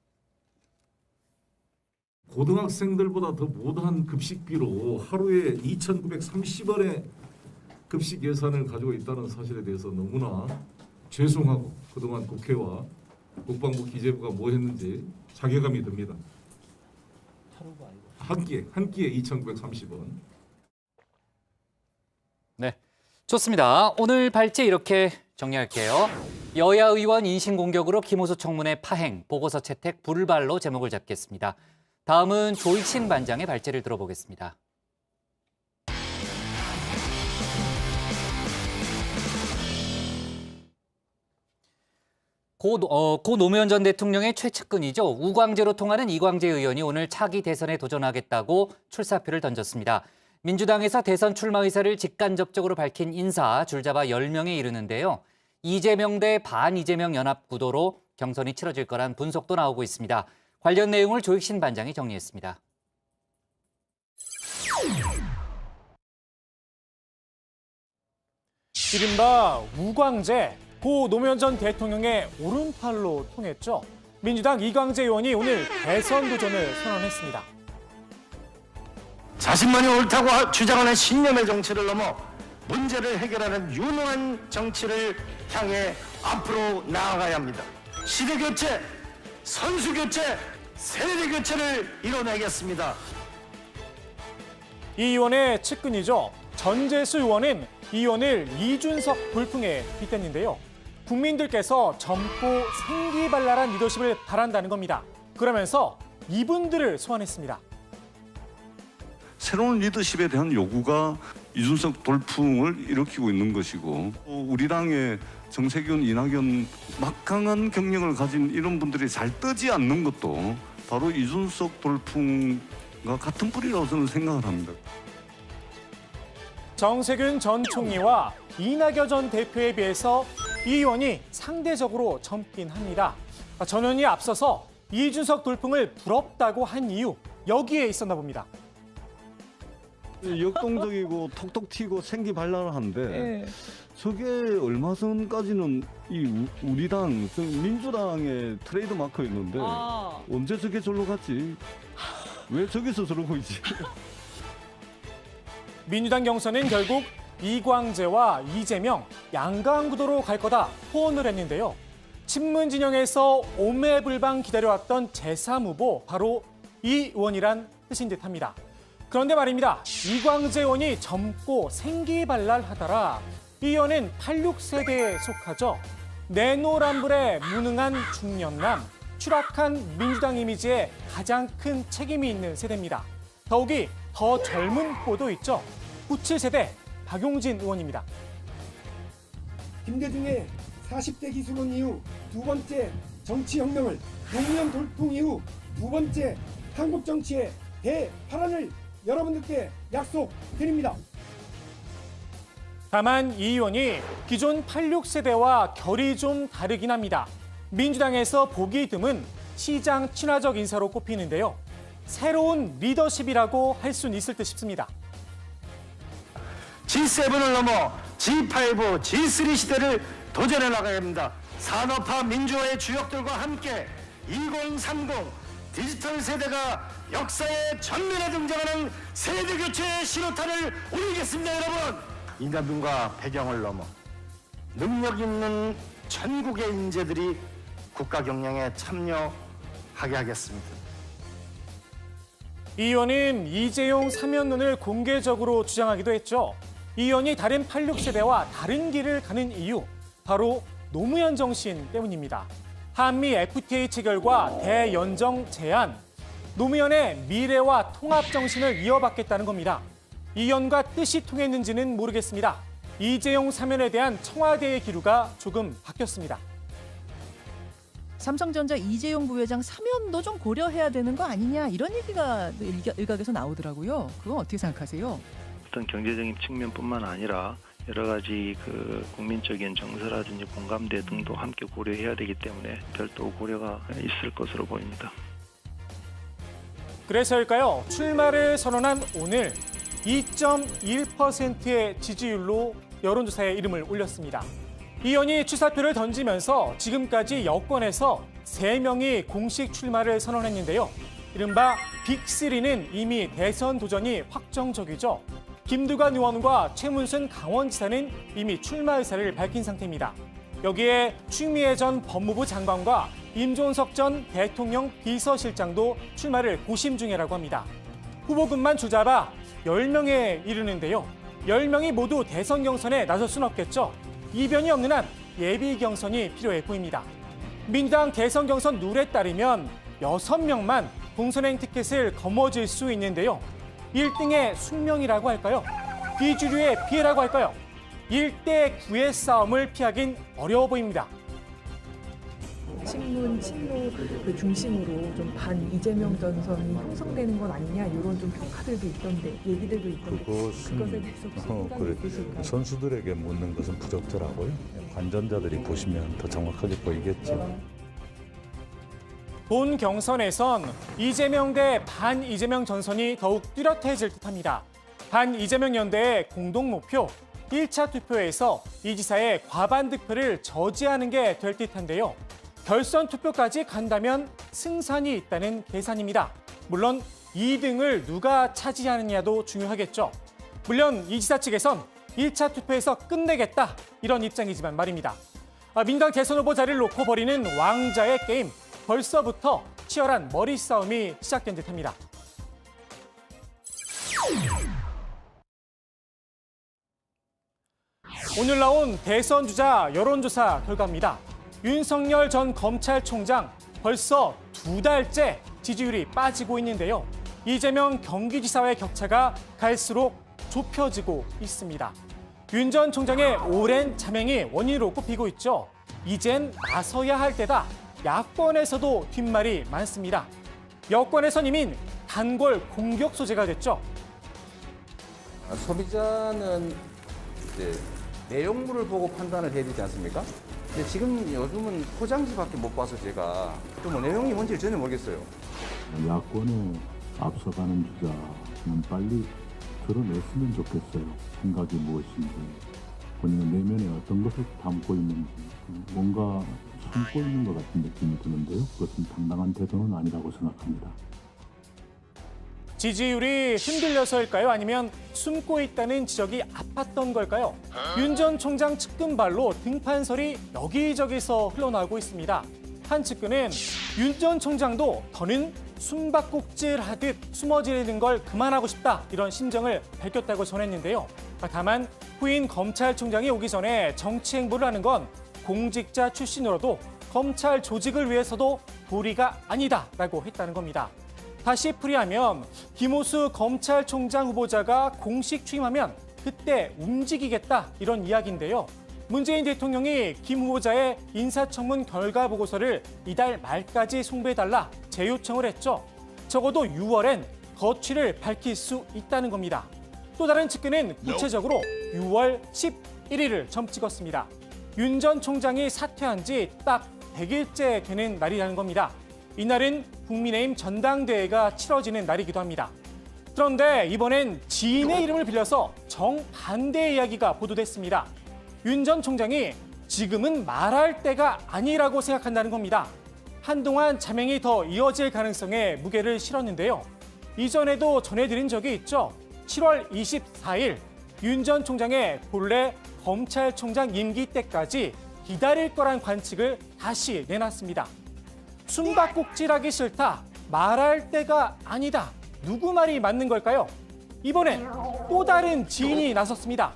고등학생들보다 더 못한 급식비로 하루에 2,930원의 급식 예산을 가지고 있다는 사실에 대해서 너무나 죄송하고 그동안 국회와 국방부 기재부가 뭐 했는지 자괴감이 듭니다. 한 끼에 2,930원. 네, 좋습니다. 오늘 발제 이렇게 정리할게요. 여야 의원 인신공격으로 김호수 청문회 파행, 보고서 채택 불발로 제목을 잡겠습니다. 다음은 조익신 반장의 발제를 들어보겠습니다. 고 노무현 전 대통령의 최측근이죠. 우광재로 통하는 이광재 의원이 오늘 차기 대선에 도전하겠다고 출사표를 던졌습니다. 민주당에서 대선 출마 의사를 직간접적으로 밝힌 인사 줄잡아 10명에 이르는데요. 이재명 대 반이재명 연합 구도로 경선이 치러질 거란 분석도 나오고 있습니다. 관련 내용을 조익신 반장이 정리했습니다. 이른바 우광재, 고 노무현 전 대통령의 오른팔로 통했죠. 민주당 이광재 의원이 오늘 대선 도전을 선언했습니다. 자신만이 옳다고 주장하는 신념의 정치를 넘어 문제를 해결하는 유능한 정치를 향해 앞으로 나아가야 합니다. 시대 교체, 선수 교체, 세대 교체를 이뤄내겠습니다. 이 의원의 측근이죠. 전재수 의원은 이 의원을 이준석 돌풍에 빗댔는데요. 국민들께서 젊고 생기발랄한 리더십을 바란다는 겁니다. 그러면서 이분들을 소환했습니다. 새로운 리더십에 대한 요구가 이준석 돌풍을 일으키고 있는 것이고 우리 당의 정세균, 이낙연 막강한 경력을 가진 이런 분들이 잘 뜨지 않는 것도 바로 이준석 돌풍과 같은 뿌리라고 저는 생각을 합니다. 정세균 전 총리와 이낙연 전 대표에 비해서 이 의원이 상대적으로 젊긴 합니다. 전원이 앞서서 이준석 돌풍을 부럽다고 한 이유, 여기에 있었나 봅니다. 역동적이고 톡톡 튀고 생기발랄한데 저게 얼마 전까지는 이 우리 당, 민주당의 트레이드 마크였는데 언제 저게 절로 갔지? 왜 저기서 저러고 있지? 민주당 경선은 결국 이광재와 이재명, 양강 구도로 갈 거다 포언을 했는데요. 친문 진영에서 오매불방 기다려왔던 제3 후보, 바로 이 의원이란 뜻인 듯합니다. 그런데 말입니다. 이광재 의원이 젊고 생기발랄하더라. 이 의원은 86세대에 속하죠. 내노란불에 무능한 중년남, 추락한 민주당 이미지에 가장 큰 책임이 있는 세대입니다. 더욱이 더 젊은 후보도 있죠. 97세대 박용진 의원입니다. 김대중의 40대 기술론 이후 두 번째 정치혁명을, 노무현 돌풍 이후 두 번째 한국 정치의 대파란을 여러분들께 약속드립니다. 다만 이 의원이 기존 86세대와 결이 좀 다르긴 합니다. 민주당에서 보기 드문 시장 친화적 인사로 꼽히는데요. 새로운 리더십이라고 할 수는 있을 듯 싶습니다. G7을 넘어 G5, G3 시대를 도전해 나가야 합니다. 산업화 민주화의 주역들과 함께 2030 디지털 세대가 역사의 전면에 등장하는 세대 교체의 신호탄을 올리겠습니다, 여러분. 인간과 배경을 넘어 능력 있는 전국의 인재들이 국가 경영에 참여 하게 하겠습니다. 이 의원은 이재용 사면론을 공개적으로 주장하기도 했죠. 이 의원이 다른 86세대와 다른 길을 가는 이유, 바로 노무현 정신 때문입니다. 한미 FTA 체결과 대연정 제안, 노무현의 미래와 통합 정신을 이어받겠다는 겁니다. 이 의원과 뜻이 통했는지는 모르겠습니다. 이재용 사면에 대한 청와대의 기류가 조금 바뀌었습니다. 삼성전자 이재용 부회장 사면도 좀 고려해야 되는 거 아니냐 이런 얘기가 일각에서 나오더라고요. 그건 어떻게 생각하세요? 어떤 경제적인 측면뿐만 아니라 여러 가지 국민적인 정서라든지 공감대 등도 함께 고려해야 되기 때문에 별도 고려가 있을 것으로 보입니다. 그래서일까요? 출마를 선언한 오늘 2.1%의 지지율로 여론조사에 이름을 올렸습니다. 이 의원이 출사표를 던지면서 지금까지 여권에서 3명이 공식 출마를 선언했는데요. 이른바 빅3는 이미 대선 도전이 확정적이죠. 김두관 의원과 최문순 강원지사는 이미 출마 의사를 밝힌 상태입니다. 여기에 추미애 전 법무부 장관과 임종석 전 대통령 비서실장도 출마를 고심 중이라고 합니다. 후보군만 줄잡아 10명에 이르는데요. 10명이 모두 대선 경선에 나설 수는 없겠죠. 이변이 없는 한 예비 경선이 필요해 보입니다. 민주당 대선 경선 룰에 따르면 6명만 공선행 티켓을 거머쥘 수 있는데요. 1등의 숙명이라고 할까요? 비주류의 피해라고 할까요? 1대 9의 싸움을 피하긴 어려워 보입니다. 친문, 친노 중심으로 좀 반 이재명 전선이 형성되는 건 아니냐 이런 좀 평가들도 있던데 얘기들도 있던데 그것에 대해서 혹시 생각이 있으실까요? 선수들에게 묻는 것은 부적절하고요. 관전자들이 보시면 더 정확하게 보이겠죠. 본 경선에선 이재명 대 반 이재명 전선이 더욱 뚜렷해질 듯합니다. 반 이재명 연대의 공동 목표 1차 투표에서 이 지사의 과반 득표를 저지하는 게 될 듯한데요. 결선 투표까지 간다면 승산이 있다는 계산입니다. 물론 2등을 누가 차지하느냐도 중요하겠죠. 물론 이 지사 측에선 1차 투표에서 끝내겠다 이런 입장이지만 말입니다. 민당 대선 후보 자리를 놓고 벌이는 왕자의 게임. 벌써부터 치열한 머리 싸움이 시작된 듯합니다. 오늘 나온 대선 주자 여론조사 결과입니다. 윤석열 전 검찰총장 벌써 2달째 지지율이 빠지고 있는데요. 이재명 경기지사와의 격차가 갈수록 좁혀지고 있습니다. 윤 전 총장의 오랜 자명이 원인으로 꼽히고 있죠. 이젠 나서야 할 때다. 야권에서도 뒷말이 많습니다. 여권에선 이미 단골 공격 소재가 됐죠. 소비자는 이제 내용물을 보고 판단을 해야 되지 않습니까? 근데 지금 요즘은 포장지밖에 못 봐서 제가 또 뭐 내용이 뭔지 전혀 모르겠어요. 야권에 앞서가는 주자는 빨리 드러냈으면 좋겠어요. 생각이 무엇인지, 본인의 내면에 어떤 것을 담고 있는지, 뭔가 숨고 있는 것 같은 느낌이 드는데요. 그것은 당당한 태도는 아니라고 생각합니다. 지지율이 흔들려서일까요? 아니면 숨고 있다는 지적이 아팠던 걸까요? 윤 전 총장 측근발로 등판설이 여기저기서 흘러나오고 있습니다. 한 측근은 윤 전 총장도 더는 숨바꼭질하듯 숨어지는 걸 그만하고 싶다 이런 심정을 밝혔다고 전했는데요. 다만 후임 검찰총장이 오기 전에 정치 행보를 하는 건 공직자 출신으로도 검찰 조직을 위해서도 도리가 아니다라고 했다는 겁니다. 다시 풀이하면 김오수 검찰총장 후보자가 공식 취임하면 그때 움직이겠다 이런 이야기인데요. 문재인 대통령이 김 후보자의 인사청문 결과 보고서를 이달 말까지 송부해달라 재요청을 했죠. 적어도 6월엔 거취를 밝힐 수 있다는 겁니다. 또 다른 측근은 구체적으로 6월 11일을 점 찍었습니다. 윤 전 총장이 사퇴한 지 딱 100일째 되는 날이라는 겁니다. 이날은 국민의힘 전당대회가 치러지는 날이기도 합니다. 그런데 이번엔 지인의 이름을 빌려서 정반대의 이야기가 보도됐습니다. 윤 전 총장이 지금은 말할 때가 아니라고 생각한다는 겁니다. 한동안 자명이 더 이어질 가능성에 무게를 실었는데요. 이전에도 전해드린 적이 있죠. 7월 24일 윤 전 총장의 본래 검찰총장 임기 때까지 기다릴 거란 관측을 다시 내놨습니다. 숨바꼭질하기 싫다. 말할 때가 아니다. 누구 말이 맞는 걸까요? 이번엔 또 다른 지인이 나섰습니다.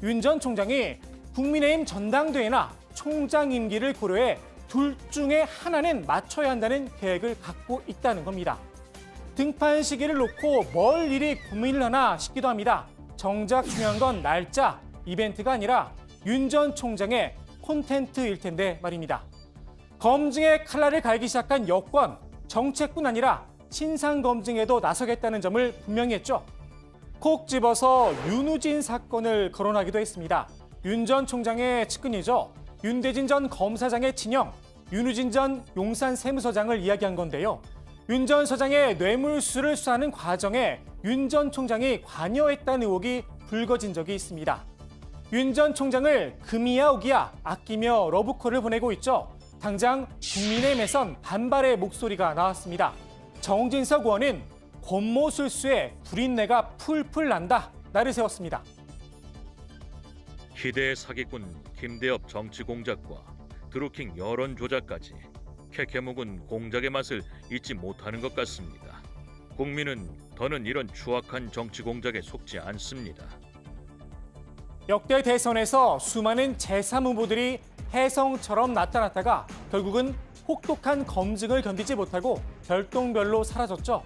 윤 전 총장이 국민의힘 전당대회나 총장 임기를 고려해 둘 중에 하나는 맞춰야 한다는 계획을 갖고 있다는 겁니다. 등판 시기를 놓고 뭘 이리 고민을 하나 싶기도 합니다. 정작 중요한 건 날짜, 이벤트가 아니라 윤 전 총장의 콘텐츠일 텐데 말입니다. 검증의 칼날을 갈기 시작한 여권, 정책뿐 아니라 신상 검증에도 나서겠다는 점을 분명히 했죠. 콕 집어서 윤우진 사건을 거론하기도 했습니다. 윤 전 총장의 측근이죠. 윤대진 전 검사장의 친형, 윤우진 전 용산 세무서장을 이야기한 건데요. 윤 전 서장의 뇌물수를 수사하는 과정에 윤 전 총장이 관여했다는 의혹이 불거진 적이 있습니다. 윤 전 총장을 금이야 오기야 아끼며 러브콜을 보내고 있죠. 당장 국민의힘에선 반발의 목소리가 나왔습니다. 정진석 의원은 권모술수에 불인내가 풀풀 난다. 날을 세웠습니다. 희대의 사기꾼 김대엽 정치 공작과 드루킹 여론 조작까지 캐캐묵은 공작의 맛을 잊지 못하는 것 같습니다. 국민은 더는 이런 추악한 정치 공작에 속지 않습니다. 역대 대선에서 수많은 제3 후보들이 혜성처럼 나타났다가 결국은 혹독한 검증을 견디지 못하고 별똥별로 사라졌죠.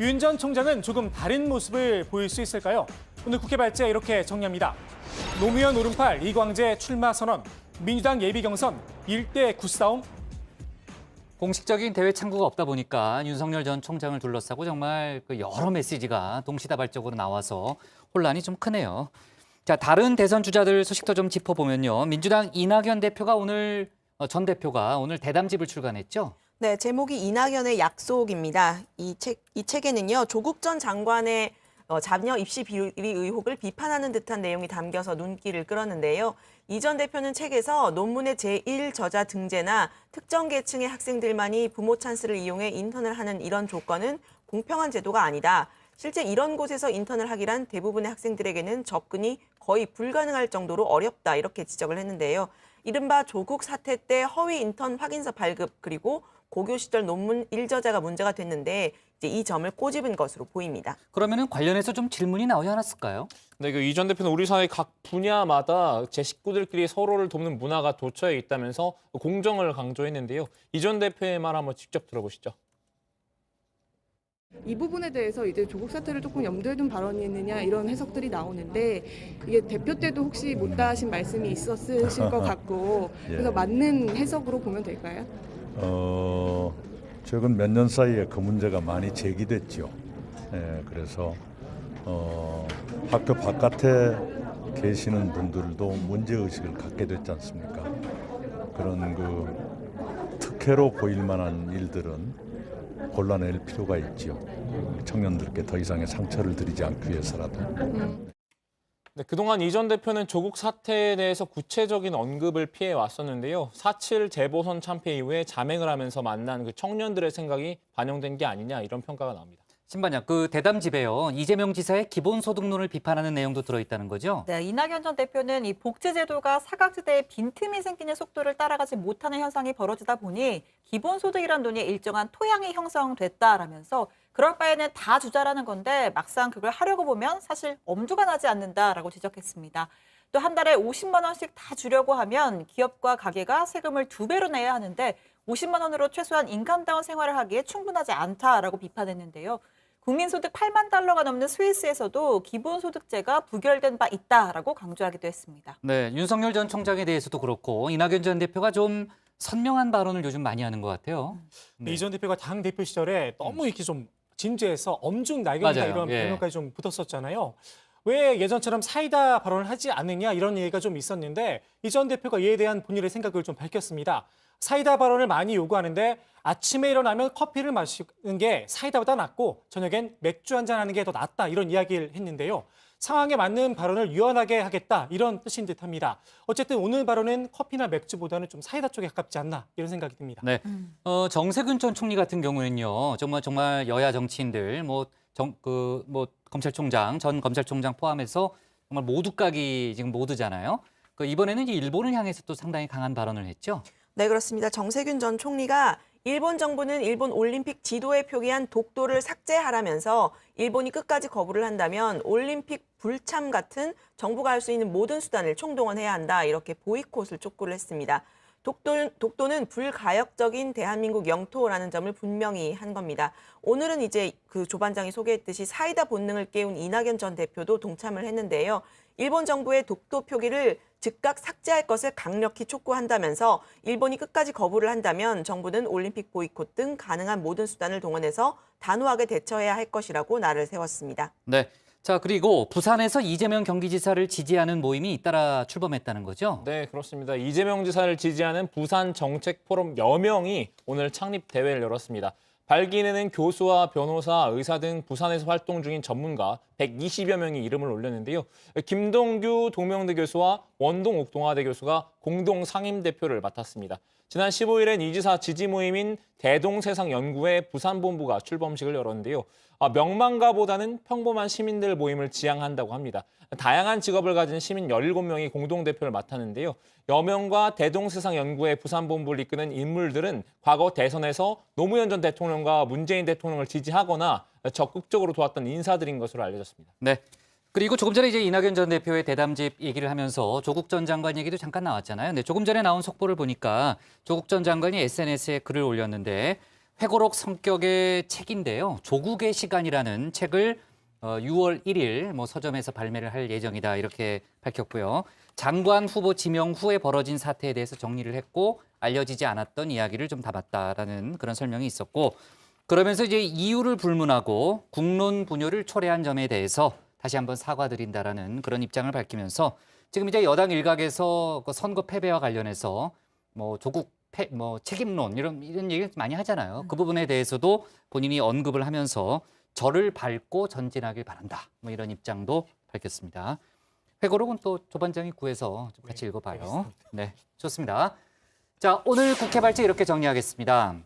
윤 전 총장은 조금 다른 모습을 보일 수 있을까요? 오늘 국회 발제 이렇게 정리합니다. 노무현 오른팔 이광재 출마 선언, 민주당 예비 경선 1대 9 싸움. 공식적인 대회 창구가 없다 보니까 윤석열 전 총장을 둘러싸고 정말 그 여러 메시지가 동시다발적으로 나와서 혼란이 좀 크네요. 자, 다른 대선 주자들 소식도 좀 짚어보면요. 민주당 이낙연 대표가 오늘 전 대표가 오늘 대담집을 출간했죠. 네, 제목이 이낙연의 약속입니다. 이 책에는요, 조국 전 장관의 자녀 입시 비리 의혹을 비판하는 듯한 내용이 담겨서 눈길을 끌었는데요. 이 전 대표는 책에서 논문의 제1저자 등재나 특정 계층의 학생들만이 부모 찬스를 이용해 인턴을 하는 이런 조건은 공평한 제도가 아니다. 실제 이런 곳에서 인턴을 하기란 대부분의 학생들에게는 접근이 거의 불가능할 정도로 어렵다. 이렇게 지적을 했는데요. 이른바 조국 사태 때 허위 인턴 확인서 발급 그리고 고교 시절 논문 1저자가 문제가 됐는데 이제 이 점을 꼬집은 것으로 보입니다. 그러면은 관련해서 좀 질문이 나오지 않았을까요? 네, 이 전 대표는 우리 사회 각 분야마다 제 식구들끼리 서로를 돕는 문화가 도처에 있다면서 공정을 강조했는데요. 이 전 대표의 말 한번 직접 들어보시죠. 이 부분에 대해서 이제 조국 사태를 조금 염두에 둔 발언이었느냐 이런 해석들이 나오는데 이게 대표 때도 혹시 못다 하신 말씀이 있었을 것 같고 그래서 맞는 해석으로 보면 될까요? 최근 몇 년 사이에 그 문제가 많이 제기됐죠. 그래서 학교 바깥에 계시는 분들도 문제의식을 갖게 됐지 않습니까? 그런 그 특혜로 보일 만한 일들은 골라낼 필요가 있죠. 청년들께 더 이상의 상처를 드리지 않기 위해서라도. 네, 그동안 이 전 대표는 조국 사태에 대해서 구체적인 언급을 피해 왔었는데요. 4.7 재보선 참패 이후에 자맹을 하면서 만난 그 청년들의 생각이 반영된 게 아니냐 이런 평가가 나옵니다. 신반장, 그 대담집에요. 이재명 지사의 기본소득론을 비판하는 내용도 들어있다는 거죠? 네, 이낙연 전 대표는 이 복지제도가 사각지대에 빈틈이 생기는 속도를 따라가지 못하는 현상이 벌어지다 보니 기본소득이란 논의에 일정한 토양이 형성됐다라면서 그럴 바에는 다 주자라는 건데 막상 그걸 하려고 보면 사실 엄두가 나지 않는다라고 지적했습니다. 또 한 달에 50만 원씩 다 주려고 하면 기업과 가게가 세금을 2배로 내야 하는데 50만 원으로 최소한 인간다운 생활을 하기에 충분하지 않다라고 비판했는데요. 국민소득 8만 달러가 넘는 스위스에서도 기본소득제가 부결된 바 있다라고 강조하기도 했습니다. 네, 윤석열 전 총장에 대해서도 그렇고 이낙연 전 대표가 좀 선명한 발언을 요즘 많이 하는 것 같아요. 네. 이 전 대표가 당 대표 시절에 너무 이렇게 좀 진지해서 엄중 날견이다 이런 별명까지 좀 붙었었잖아요. 왜 예전처럼 사이다 발언을 하지 않느냐 이런 얘기가 좀 있었는데 이 전 대표가 이에 대한 본인의 생각을 좀 밝혔습니다. 사이다 발언을 많이 요구하는데 아침에 일어나면 커피를 마시는 게 사이다보다 낫고 저녁엔 맥주 한잔 하는 게 더 낫다 이런 이야기를 했는데요. 상황에 맞는 발언을 유연하게 하겠다 이런 뜻인 듯합니다. 어쨌든 오늘 발언은 커피나 맥주보다는 좀 사이다 쪽에 가깝지 않나 이런 생각이 듭니다. 네, 정세균 전 총리 같은 경우는요, 정말 여야 정치인들, 검찰총장, 전 검찰총장 포함해서 정말 모두각이 지금 모두잖아요. 이번에는 일본을 향해서 또 상당히 강한 발언을 했죠. 네, 그렇습니다. 정세균 전 총리가 일본 정부는 일본 올림픽 지도에 표기한 독도를 삭제하라면서 일본이 끝까지 거부를 한다면 올림픽 불참 같은 정부가 할 수 있는 모든 수단을 총동원해야 한다. 이렇게 보이콧을 촉구를 했습니다. 독도는 불가역적인 대한민국 영토라는 점을 분명히 한 겁니다. 오늘은 이제 그 조 반장이 소개했듯이 사이다 본능을 깨운 이낙연 전 대표도 동참을 했는데요. 일본 정부의 독도 표기를 즉각 삭제할 것을 강력히 촉구한다면서 일본이 끝까지 거부를 한다면 정부는 올림픽 보이콧 등 가능한 모든 수단을 동원해서 단호하게 대처해야 할 것이라고 날을 세웠습니다. 네. 자, 그리고 부산에서 이재명 경기지사를 지지하는 모임이 잇따라 출범했다는 거죠? 네, 그렇습니다. 이재명 지사를 지지하는 부산 정책 포럼 여명이 오늘 창립 대회를 열었습니다. 발기인에는 교수와 변호사, 의사 등 부산에서 활동 중인 전문가 120여 명이 이름을 올렸는데요. 김동규 동명대 교수와 원동욱 동아대 교수가 공동 상임대표를 맡았습니다. 지난 15일엔 이 지사 지지 모임인 대동세상연구회 부산본부가 출범식을 열었는데요. 명망가보다는 평범한 시민들 모임을 지향한다고 합니다. 다양한 직업을 가진 시민 17명이 공동대표를 맡았는데요. 여명과 대동세상연구회 부산본부를 이끄는 인물들은 과거 대선에서 노무현 전 대통령과 문재인 대통령을 지지하거나 적극적으로 도왔던 인사들인 것으로 알려졌습니다. 네. 그리고 조금 전에 이제 이낙연 전 대표의 대담집 얘기를 하면서 조국 전 장관 얘기도 잠깐 나왔잖아요. 네, 조금 전에 나온 속보를 보니까 조국 전 장관이 SNS에 글을 올렸는데 회고록 성격의 책인데요. 조국의 시간이라는 책을 6월 1일 서점에서 발매를 할 예정이다 이렇게 밝혔고요. 장관 후보 지명 후에 벌어진 사태에 대해서 정리를 했고 알려지지 않았던 이야기를 좀 담았다라는 그런 설명이 있었고 그러면서 이제 이유를 불문하고 국론 분열을 초래한 점에 대해서 다시 한번 사과드린다라는 그런 입장을 밝히면서 지금 이제 여당 일각에서 그 선거 패배와 관련해서 조국 책임론 이런 얘기를 많이 하잖아요. 그 부분에 대해서도 본인이 언급을 하면서 저를 밟고 전진하길 바란다. 이런 입장도 밝혔습니다. 회고록은 또 조 반장이 구해서 좀 같이 읽어봐요. 네, 좋습니다. 자, 오늘 국회 발제 이렇게 정리하겠습니다.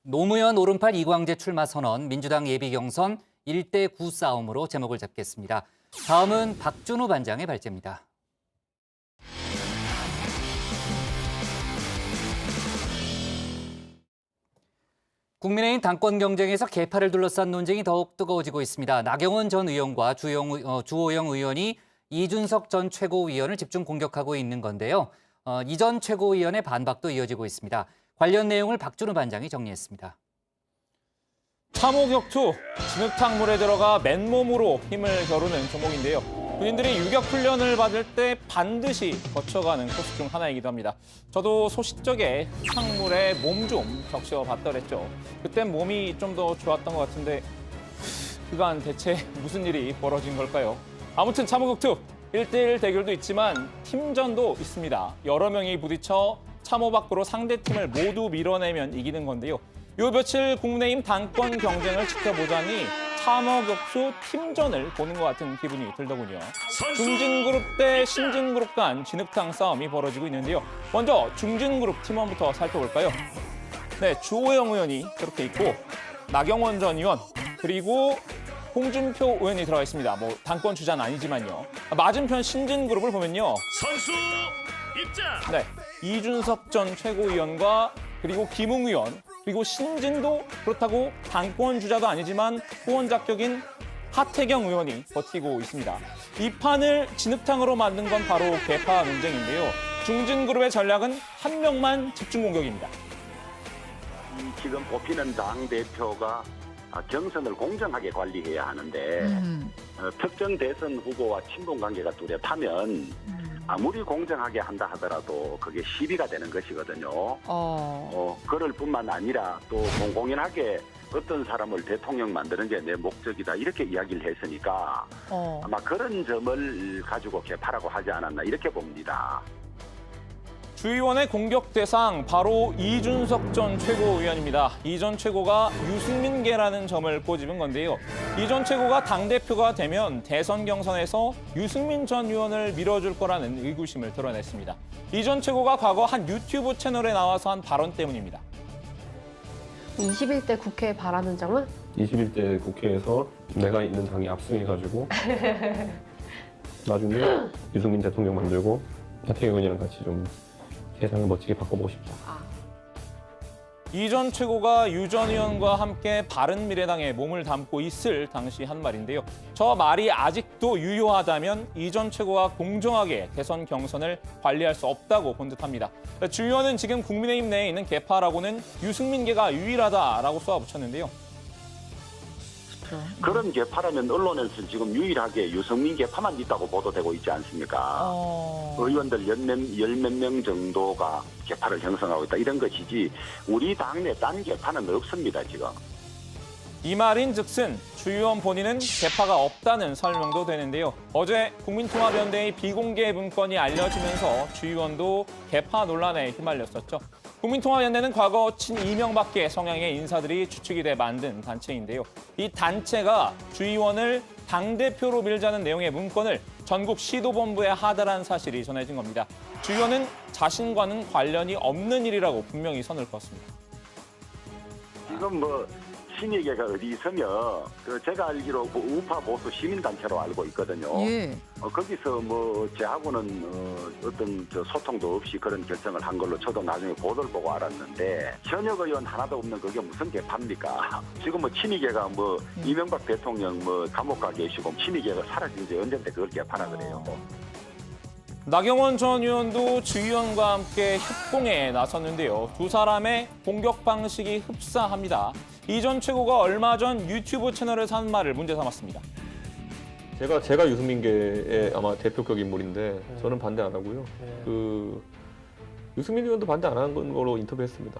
노무현 오른팔 이광재 출마 선언, 민주당 예비 경선 1대9 싸움으로 제목을 잡겠습니다. 다음은 박준우 반장의 발제입니다. 국민의힘 당권 경쟁에서 개파를 둘러싼 논쟁이 더욱 뜨거워지고 있습니다. 나경원 전 의원과 주호영 의원이 이준석 전 최고위원을 집중 공격하고 있는 건데요. 이 전 최고위원의 반박도 이어지고 있습니다. 관련 내용을 박준우 반장이 정리했습니다. 참호 격투, 진흙탕물에 들어가 맨몸으로 힘을 겨루는 종목인데요. 군인들이 유격 훈련을 받을 때 반드시 거쳐가는 코스 중 하나이기도 합니다. 저도 소싯적에 흙탕물에 몸 좀 적셔봤더랬죠. 그땐 몸이 좀 더 좋았던 것 같은데 그간 대체 무슨 일이 벌어진 걸까요? 아무튼 참호 격투, 1대1 대결도 있지만 팀전도 있습니다. 여러 명이 부딪혀 참호 밖으로 상대팀을 모두 밀어내면 이기는 건데요. 요 며칠 국민의힘 당권 경쟁을 지켜보자니 참호 격투 팀전을 보는 것 같은 기분이 들더군요. 중진그룹 대 신진그룹 간 진흙탕 싸움이 벌어지고 있는데요. 먼저 중진그룹 팀원부터 살펴볼까요? 네, 주호영 의원이 저렇게 있고 나경원 전 의원 그리고 홍준표 의원이 들어가 있습니다. 당권 주자는 아니지만요. 맞은편 신진그룹을 보면요. 선수 입장! 네, 이준석 전 최고위원과 그리고 김웅 의원 그리고 신진도 그렇다고 당권 주자도 아니지만 후원 자격인 하태경 의원이 버티고 있습니다. 이 판을 진흙탕으로 만든 건 바로 개파 논쟁인데요. 중진그룹의 전략은 한 명만 집중 공격입니다. 지금 뽑히는 당대표가 경선을 공정하게 관리해야 하는데 특정 대선 후보와 친분관계가 뚜렷하면 아무리 공정하게 한다 하더라도 그게 시비가 되는 것이거든요. 그럴 뿐만 아니라 또 공공연하게 어떤 사람을 대통령 만드는 게 내 목적이다 이렇게 이야기를 했으니까 아마 그런 점을 가지고 개파라고 하지 않았나 이렇게 봅니다. 주 의원의 공격 대상 바로 이준석 전 최고위원입니다. 이 전 최고가 유승민계라는 점을 꼬집은 건데요. 이 전 최고가 당대표가 되면 대선 경선에서 유승민 전 의원을 밀어줄 거라는 의구심을 드러냈습니다. 이 전 최고가 과거 한 유튜브 채널에 나와서 한 발언 때문입니다. 21대 국회에 바라는 점은? 21대 국회에서 내가 있는 당이 압승해가지고 나중에 유승민 대통령 만들고 하태경 의원이랑 같이 좀 세상을 멋지게 바꿔보고 싶다. 이 전 최고가 유 전 의원과 함께 바른미래당에 몸을 담고 있을 당시 한 말인데요. 저 말이 아직도 유효하다면 이 전 최고가 공정하게 대선 경선을 관리할 수 없다고 본 듯합니다. 주 의원은 지금 국민의힘 내에 있는 계파라고는 유승민계가 유일하다라고 쏘아붙였는데요. 그런 계파라면 언론에서 지금 유일하게 유승민 계파만 있다고 보도되고 있지 않습니까? 의원들 열몇 명 정도가 계파를 형성하고 있다. 이런 것이지 우리 당내 딴 계파는 없습니다, 지금. 이 말인즉슨 주 의원 본인은 계파가 없다는 설명도 되는데요. 어제 국민통합연대의 비공개 문건이 알려지면서 주 의원도 계파 논란에 휘말렸었죠. 국민통합연대는 과거 친이명박계 성향의 인사들이 주축이 돼 만든 단체인데요. 이 단체가 주 의원을 당대표로 밀자는 내용의 문건을 전국 시도본부에 하달한 사실이 전해진 겁니다. 주 의원은 자신과는 관련이 없는 일이라고 분명히 선을 그었습니다. 지금 친이계가 어디 있으면 제가 알기로 우파 보수 시민단체로 알고 있거든요. 예. 거기서 제하고는 어떤 소통도 없이 그런 결정을 한 걸로 저도 나중에 보도를 보고 알았는데 현역 의원 하나도 없는 그게 무슨 개파입니까? 지금 친이계가 이명박 대통령 감옥 가 계시고 친이계가 사라진 지 언젠데 그걸 개파라 그래요. 나경원 전 의원도 주 의원과 함께 협공에 나섰는데요. 두 사람의 공격 방식이 흡사합니다. 이 전 최고가 얼마 전 유튜브 채널에서 한 말을 문제 삼았습니다. 제가 유승민계의 아마 대표격 인물인데 저는 반대 안 하고요. 유승민 의원도 반대 안 하는 걸로 인터뷰했습니다.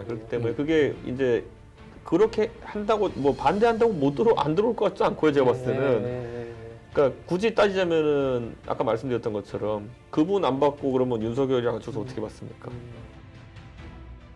그렇기 때문에 그게 이제 그렇게 한다고 반대한다고 안 들어올 것 같지 않고요. 제가 봤을 때는. 그러니까 굳이 따지자면은 아까 말씀드렸던 것처럼 그분 안 받고 그러면 윤석열이랑 줘서 어떻게 받습니까?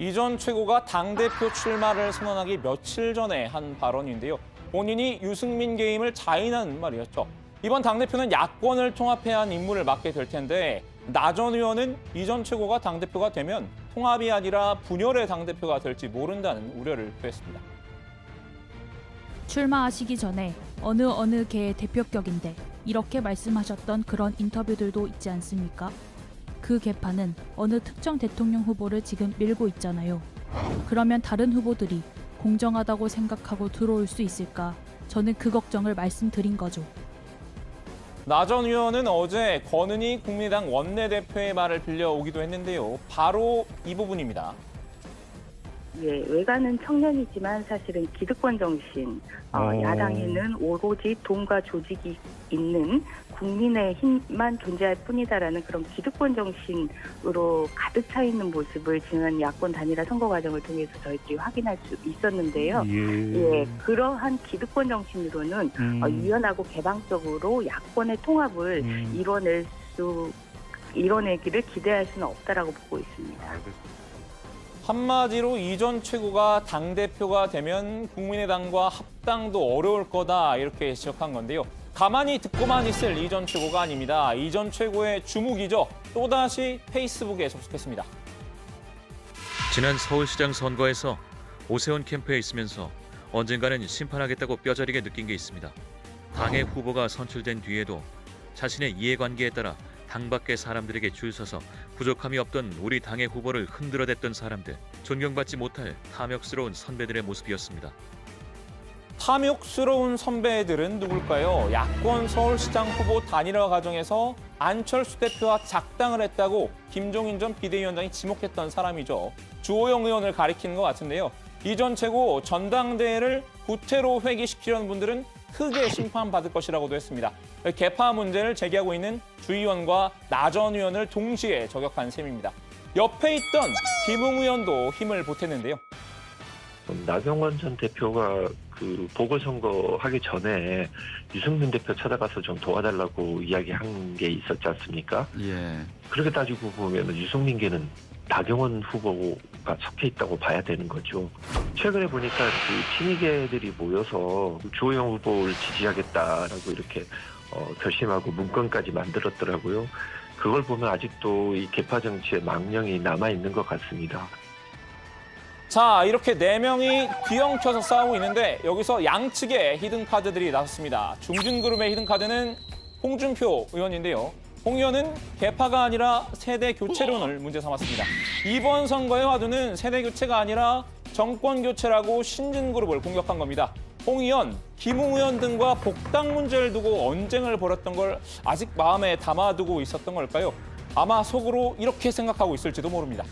이 전 최고가 당대표 출마를 선언하기 며칠 전에 한 발언인데요. 본인이 유승민 계임을 자인한 말이었죠. 이번 당대표는 야권을 통합해야 한 임무를 맡게 될 텐데 나 전 의원은 이 전 최고가 당대표가 되면 통합이 아니라 분열의 당대표가 될지 모른다는 우려를 표했습니다. 출마하시기 전에 어느 개의 대표격인데 이렇게 말씀하셨던 그런 인터뷰들도 있지 않습니까? 그 계파는 어느 특정 대통령 후보를 지금 밀고 있잖아요. 그러면 다른 후보들이 공정하다고 생각하고 들어올 수 있을까? 저는 그 걱정을 말씀드린 거죠. 나 전 의원은 어제 권은희 국민의당 원내대표의 말을 빌려오기도 했는데요. 바로 이 부분입니다. 예, 외관은 청년이지만 사실은 기득권 정신, 야당에는 오로지 돈과 조직이 있는 국민의 힘만 존재할 뿐이다라는 그런 기득권 정신으로 가득 차 있는 모습을 지난 야권 단일화 선거 과정을 통해서 저희들이 확인할 수 있었는데요. 예, 그러한 기득권 정신으로는 유연하고 개방적으로 야권의 통합을 이뤄내기를 기대할 수는 없다라고 보고 있습니다. 한마디로 이 전 최고가 당대표가 되면 국민의당과 합당도 어려울 거다 이렇게 지적한 건데요. 가만히 듣고만 있을 이 전 최고가 아닙니다. 이 전 최고의 주무기죠. 또다시 페이스북에 접속했습니다. 지난 서울시장 선거에서 오세훈 캠프에 있으면서 언젠가는 심판하겠다고 뼈저리게 느낀 게 있습니다. 당의 후보가 선출된 뒤에도 자신의 이해관계에 따라 당 밖의 사람들에게 줄 서서 부족함이 없던 우리 당의 후보를 흔들어댔던 사람들, 존경받지 못할 탐욕스러운 선배들의 모습이었습니다. 탐욕스러운 선배들은 누굴까요? 야권 서울시장 후보 단일화 과정에서 안철수 대표와 작당을 했다고 김종인 전 비대위원장이 지목했던 사람이죠. 주호영 의원을 가리키는 것 같은데요. 이 전 최고 전당대회를 구태로 회귀시키려는 분들은 크게 심판받을 것이라고도 했습니다. 계파 문제를 제기하고 있는 주 의원과 나 전 의원을 동시에 저격한 셈입니다. 옆에 있던 김웅 의원도 힘을 보탰는데요. 나경원 전 대표가 보궐선거 하기 전에 유승민 대표 찾아가서 좀 도와달라고 이야기한 게 있었지 않습니까? 예. 그렇게 따지고 보면 유승민계는 나경원 후보가 속해 있다고 봐야 되는 거죠. 최근에 보니까 친이계들이 모여서 주호영 후보를 지지하겠다라고 이렇게 결심하고 문건까지 만들었더라고요. 그걸 보면 아직도 이 계파 정치의 망령이 남아있는 것 같습니다. 자, 이렇게 4명이 뒤엉켜서 싸우고 있는데 여기서 양측의 히든카드들이 나섰습니다. 중진그룹의 히든카드는 홍준표 의원인데요. 홍 의원은 개파가 아니라 세대 교체론을 문제 삼았습니다. 이번 선거의 화두는 세대 교체가 아니라 정권 교체라고 신진그룹을 공격한 겁니다. 홍 의원, 김웅 의원 등과 복당 문제를 두고 언쟁을 벌였던 걸 아직 마음에 담아두고 있었던 걸까요? 아마 속으로 이렇게 생각하고 있을지도 모릅니다.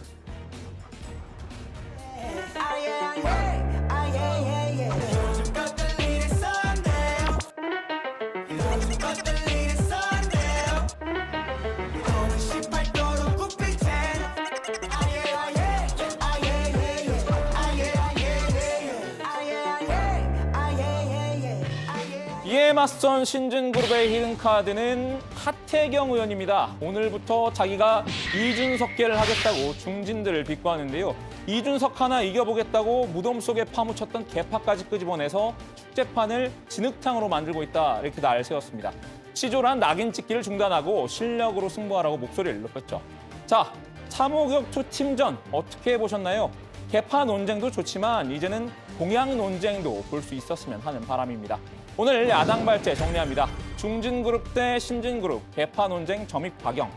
이에 맞선 신진그룹의 히든카드는 하태경 의원입니다. 오늘부터 자기가 이준석계를 하겠다고 중진들을 비꼬았는데요. 이준석 하나 이겨보겠다고 무덤 속에 파묻혔던 개파까지 끄집어내서 축제판을 진흙탕으로 만들고 있다, 이렇게 날 세웠습니다. 치졸한 낙인 찍기를 중단하고 실력으로 승부하라고 목소리를 높였죠. 자, 참호격투 팀전 어떻게 보셨나요? 개파 논쟁도 좋지만 이제는 공약 논쟁도 볼 수 있었으면 하는 바람입니다. 오늘 야당 발제 정리합니다. 중진그룹 대 신진그룹, 개파 논쟁 점입 과경.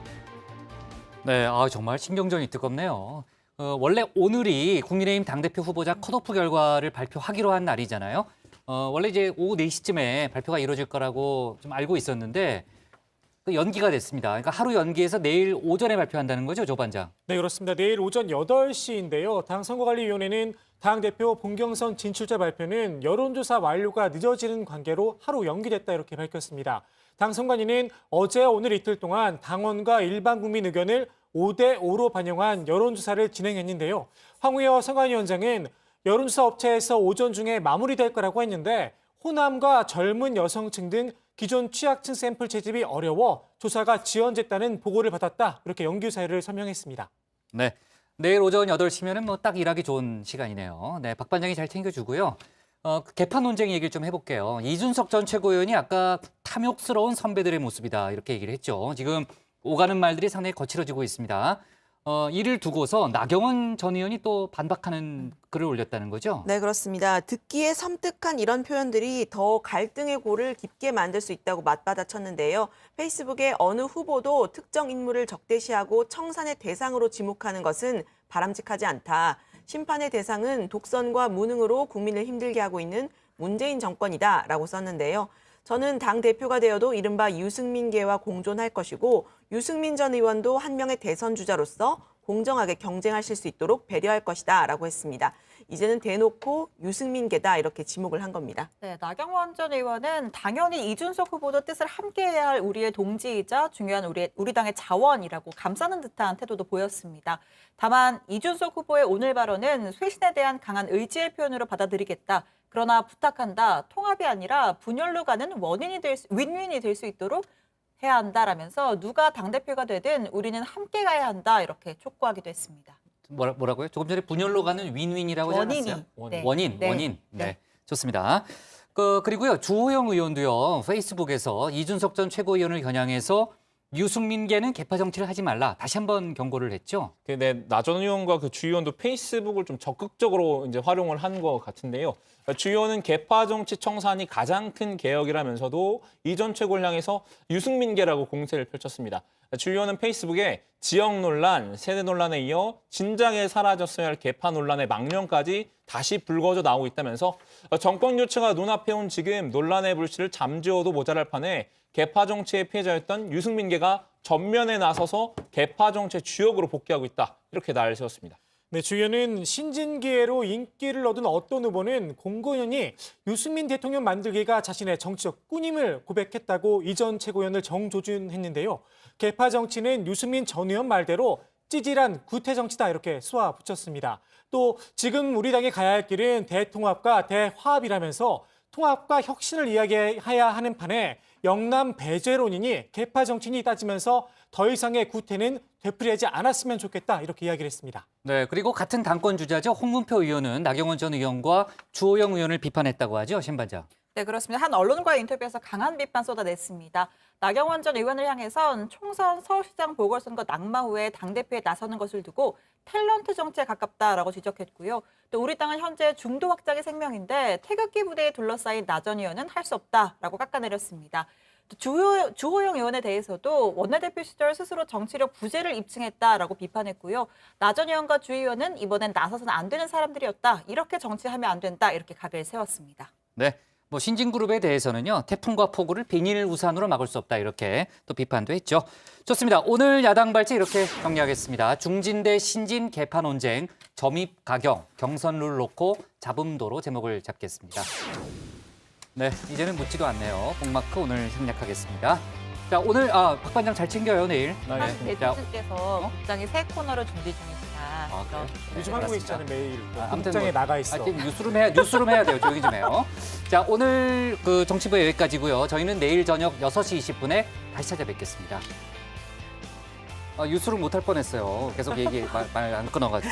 네, 정말 신경전이 뜨겁네요. 원래 오늘이 국민의힘 당대표 후보자 컷오프 결과를 발표하기로 한 날이잖아요. 원래 이제 오후 4시쯤에 발표가 이루어질 거라고 좀 알고 있었는데 연기가 됐습니다. 그러니까 하루 연기해서 내일 오전에 발표한다는 거죠, 조 반장? 네, 그렇습니다. 내일 오전 8시인데요. 당 선거관리위원회는 당대표 본경선 진출자 발표는 여론조사 완료가 늦어지는 관계로 하루 연기됐다, 이렇게 밝혔습니다. 당 선관위는 어제 오늘 이틀 동안 당원과 일반 국민 의견을 5대5로 반영한 여론조사를 진행했는데요. 황우여 선관위원장은 여론조사 업체에서 오전 중에 마무리될 거라고 했는데 호남과 젊은 여성층 등 기존 취약층 샘플 채집이 어려워 조사가 지연됐다는 보고를 받았다, 이렇게 연기 사유를 설명했습니다. 네, 내일 오전 8시면은 뭐 딱 일하기 좋은 시간이네요. 네, 박 반장이 잘 챙겨주고요. 개파 논쟁 얘기를 좀 해볼게요. 이준석 전 최고위원이 아까 탐욕스러운 선배들의 모습이다, 이렇게 얘기를 했죠. 지금 오가는 말들이 상당히 거칠어지고 있습니다. 이를 두고서 나경원 전 의원이 또 반박하는 글을 올렸다는 거죠? 네, 그렇습니다. 듣기에 섬뜩한 이런 표현들이 더 갈등의 골을 깊게 만들 수 있다고 맞받아쳤는데요. 페이스북에 어느 후보도 특정 인물을 적대시하고 청산의 대상으로 지목하는 것은 바람직하지 않다. 심판의 대상은 독선과 무능으로 국민을 힘들게 하고 있는 문재인 정권이다라고 썼는데요. 저는 당대표가 되어도 이른바 유승민계와 공존할 것이고 유승민 전 의원도 한 명의 대선 주자로서 공정하게 경쟁하실 수 있도록 배려할 것이다 라고 했습니다. 이제는 대놓고 유승민계다, 이렇게 지목을 한 겁니다. 네, 나경원 전 의원은 당연히 이준석 후보도 뜻을 함께해야 할 우리의 동지이자 중요한 우리 당의 자원이라고 감싸는 듯한 태도도 보였습니다. 다만 이준석 후보의 오늘 발언은 쇄신에 대한 강한 의지의 표현으로 받아들이겠다. 그러나 부탁한다. 통합이 아니라 분열로 가는 윈윈이 될 수 있도록 해야 한다라면서 누가 당대표가 되든 우리는 함께 가야 한다, 이렇게 촉구하기도 했습니다. 뭐라고요? 조금 전에 분열로 가는 윈윈이라고 하지 않았어요? 원인. 네, 좋습니다. 그리고요, 주호영 의원도요, 페이스북에서 이준석 전 최고위원을 겨냥해서 유승민계는 개파 정치를 하지 말라, 다시 한번 경고를 했죠. 네, 나 전 의원과 그 주 의원도 페이스북을 좀 적극적으로 이제 활용을 한 것 같은데요. 주 의원은 개파 정치 청산이 가장 큰 개혁이라면서도 이 전 최고를 향해서 유승민계라고 공세를 펼쳤습니다. 주 의원은 페이스북에 지역 논란, 세대 논란에 이어 진작에 사라졌어야 할 개파 논란의 망령까지 다시 불거져 나오고 있다면서 정권 교체가 눈앞에 온 지금 논란의 불씨를 잠재워도 모자랄 판에 개파 정치의 피해자였던 유승민계가 전면에 나서서 개파 정치의 주역으로 복귀하고 있다, 이렇게 날 세웠습니다. 네, 주 의원은 신진기회로 인기를 얻은 어떤 후보는 공고연이 유승민 대통령 만들기가 자신의 정치적 꿈임을 고백했다고 이 전 최고위원을 정조준했는데요. 개파 정치는 유승민 전 의원 말대로 찌질한 구태 정치다, 이렇게 쏘아붙였습니다. 또 지금 우리 당이 가야 할 길은 대통합과 대화합이라면서 통합과 혁신을 이야기해야 하는 판에 영남 배제론이니 개파 정치인이 따지면서 더 이상의 구태는 되풀이하지 않았으면 좋겠다, 이렇게 이야기를 했습니다. 네, 그리고 같은 당권 주자죠. 홍문표 의원은 나경원 전 의원과 주호영 의원을 비판했다고 하죠, 신 반장. 네, 그렇습니다. 한 언론과의 인터뷰에서 강한 비판 쏟아냈습니다. 나경원 전 의원을 향해선 총선 서울시장 보궐선거 낙마 후에 당대표에 나서는 것을 두고 탤런트 정치에 가깝다라고 지적했고요. 또 우리 당은 현재 중도 확장이 생명인데 태극기 부대에 둘러싸인 나 전 의원은 할 수 없다라고 깎아내렸습니다. 주호영 의원에 대해서도 원내대표 시절 스스로 정치력 부재를 입증했다라고 비판했고요. 나 전 의원과 주 의원은 이번엔 나서서는 안 되는 사람들이었다. 이렇게 정치하면 안 된다. 이렇게 각을 세웠습니다. 네. 뭐 신진그룹에 대해서는요. 태풍과 폭우를 비닐 우산으로 막을 수 없다. 이렇게 또 비판도 했죠. 좋습니다. 오늘 야당 발제 이렇게 정리하겠습니다. 중진 대 신진 개판 논쟁, 점입 가경, 경선 룰 놓고 잡음도로 제목을 잡겠습니다. 네, 이제는 묻지도 않네요. 복마크 오늘 생략하겠습니다. 자, 오늘 박 반장 잘 챙겨요, 내일. 네. 대통령께서 국장이 새 코너를 준비 중이시다. 그래요? 요즘 하고 계시잖아요, 매일. 아무튼 국장에 나가 있어. 뉴스룸 해야 돼요. 조용히 좀 해요. 자, 오늘 그 정치부 여기까지고요. 저희는 내일 저녁 6시 20분에 다시 찾아뵙겠습니다. 뉴스룸 못할 뻔했어요. 계속 말 안 끊어가지고.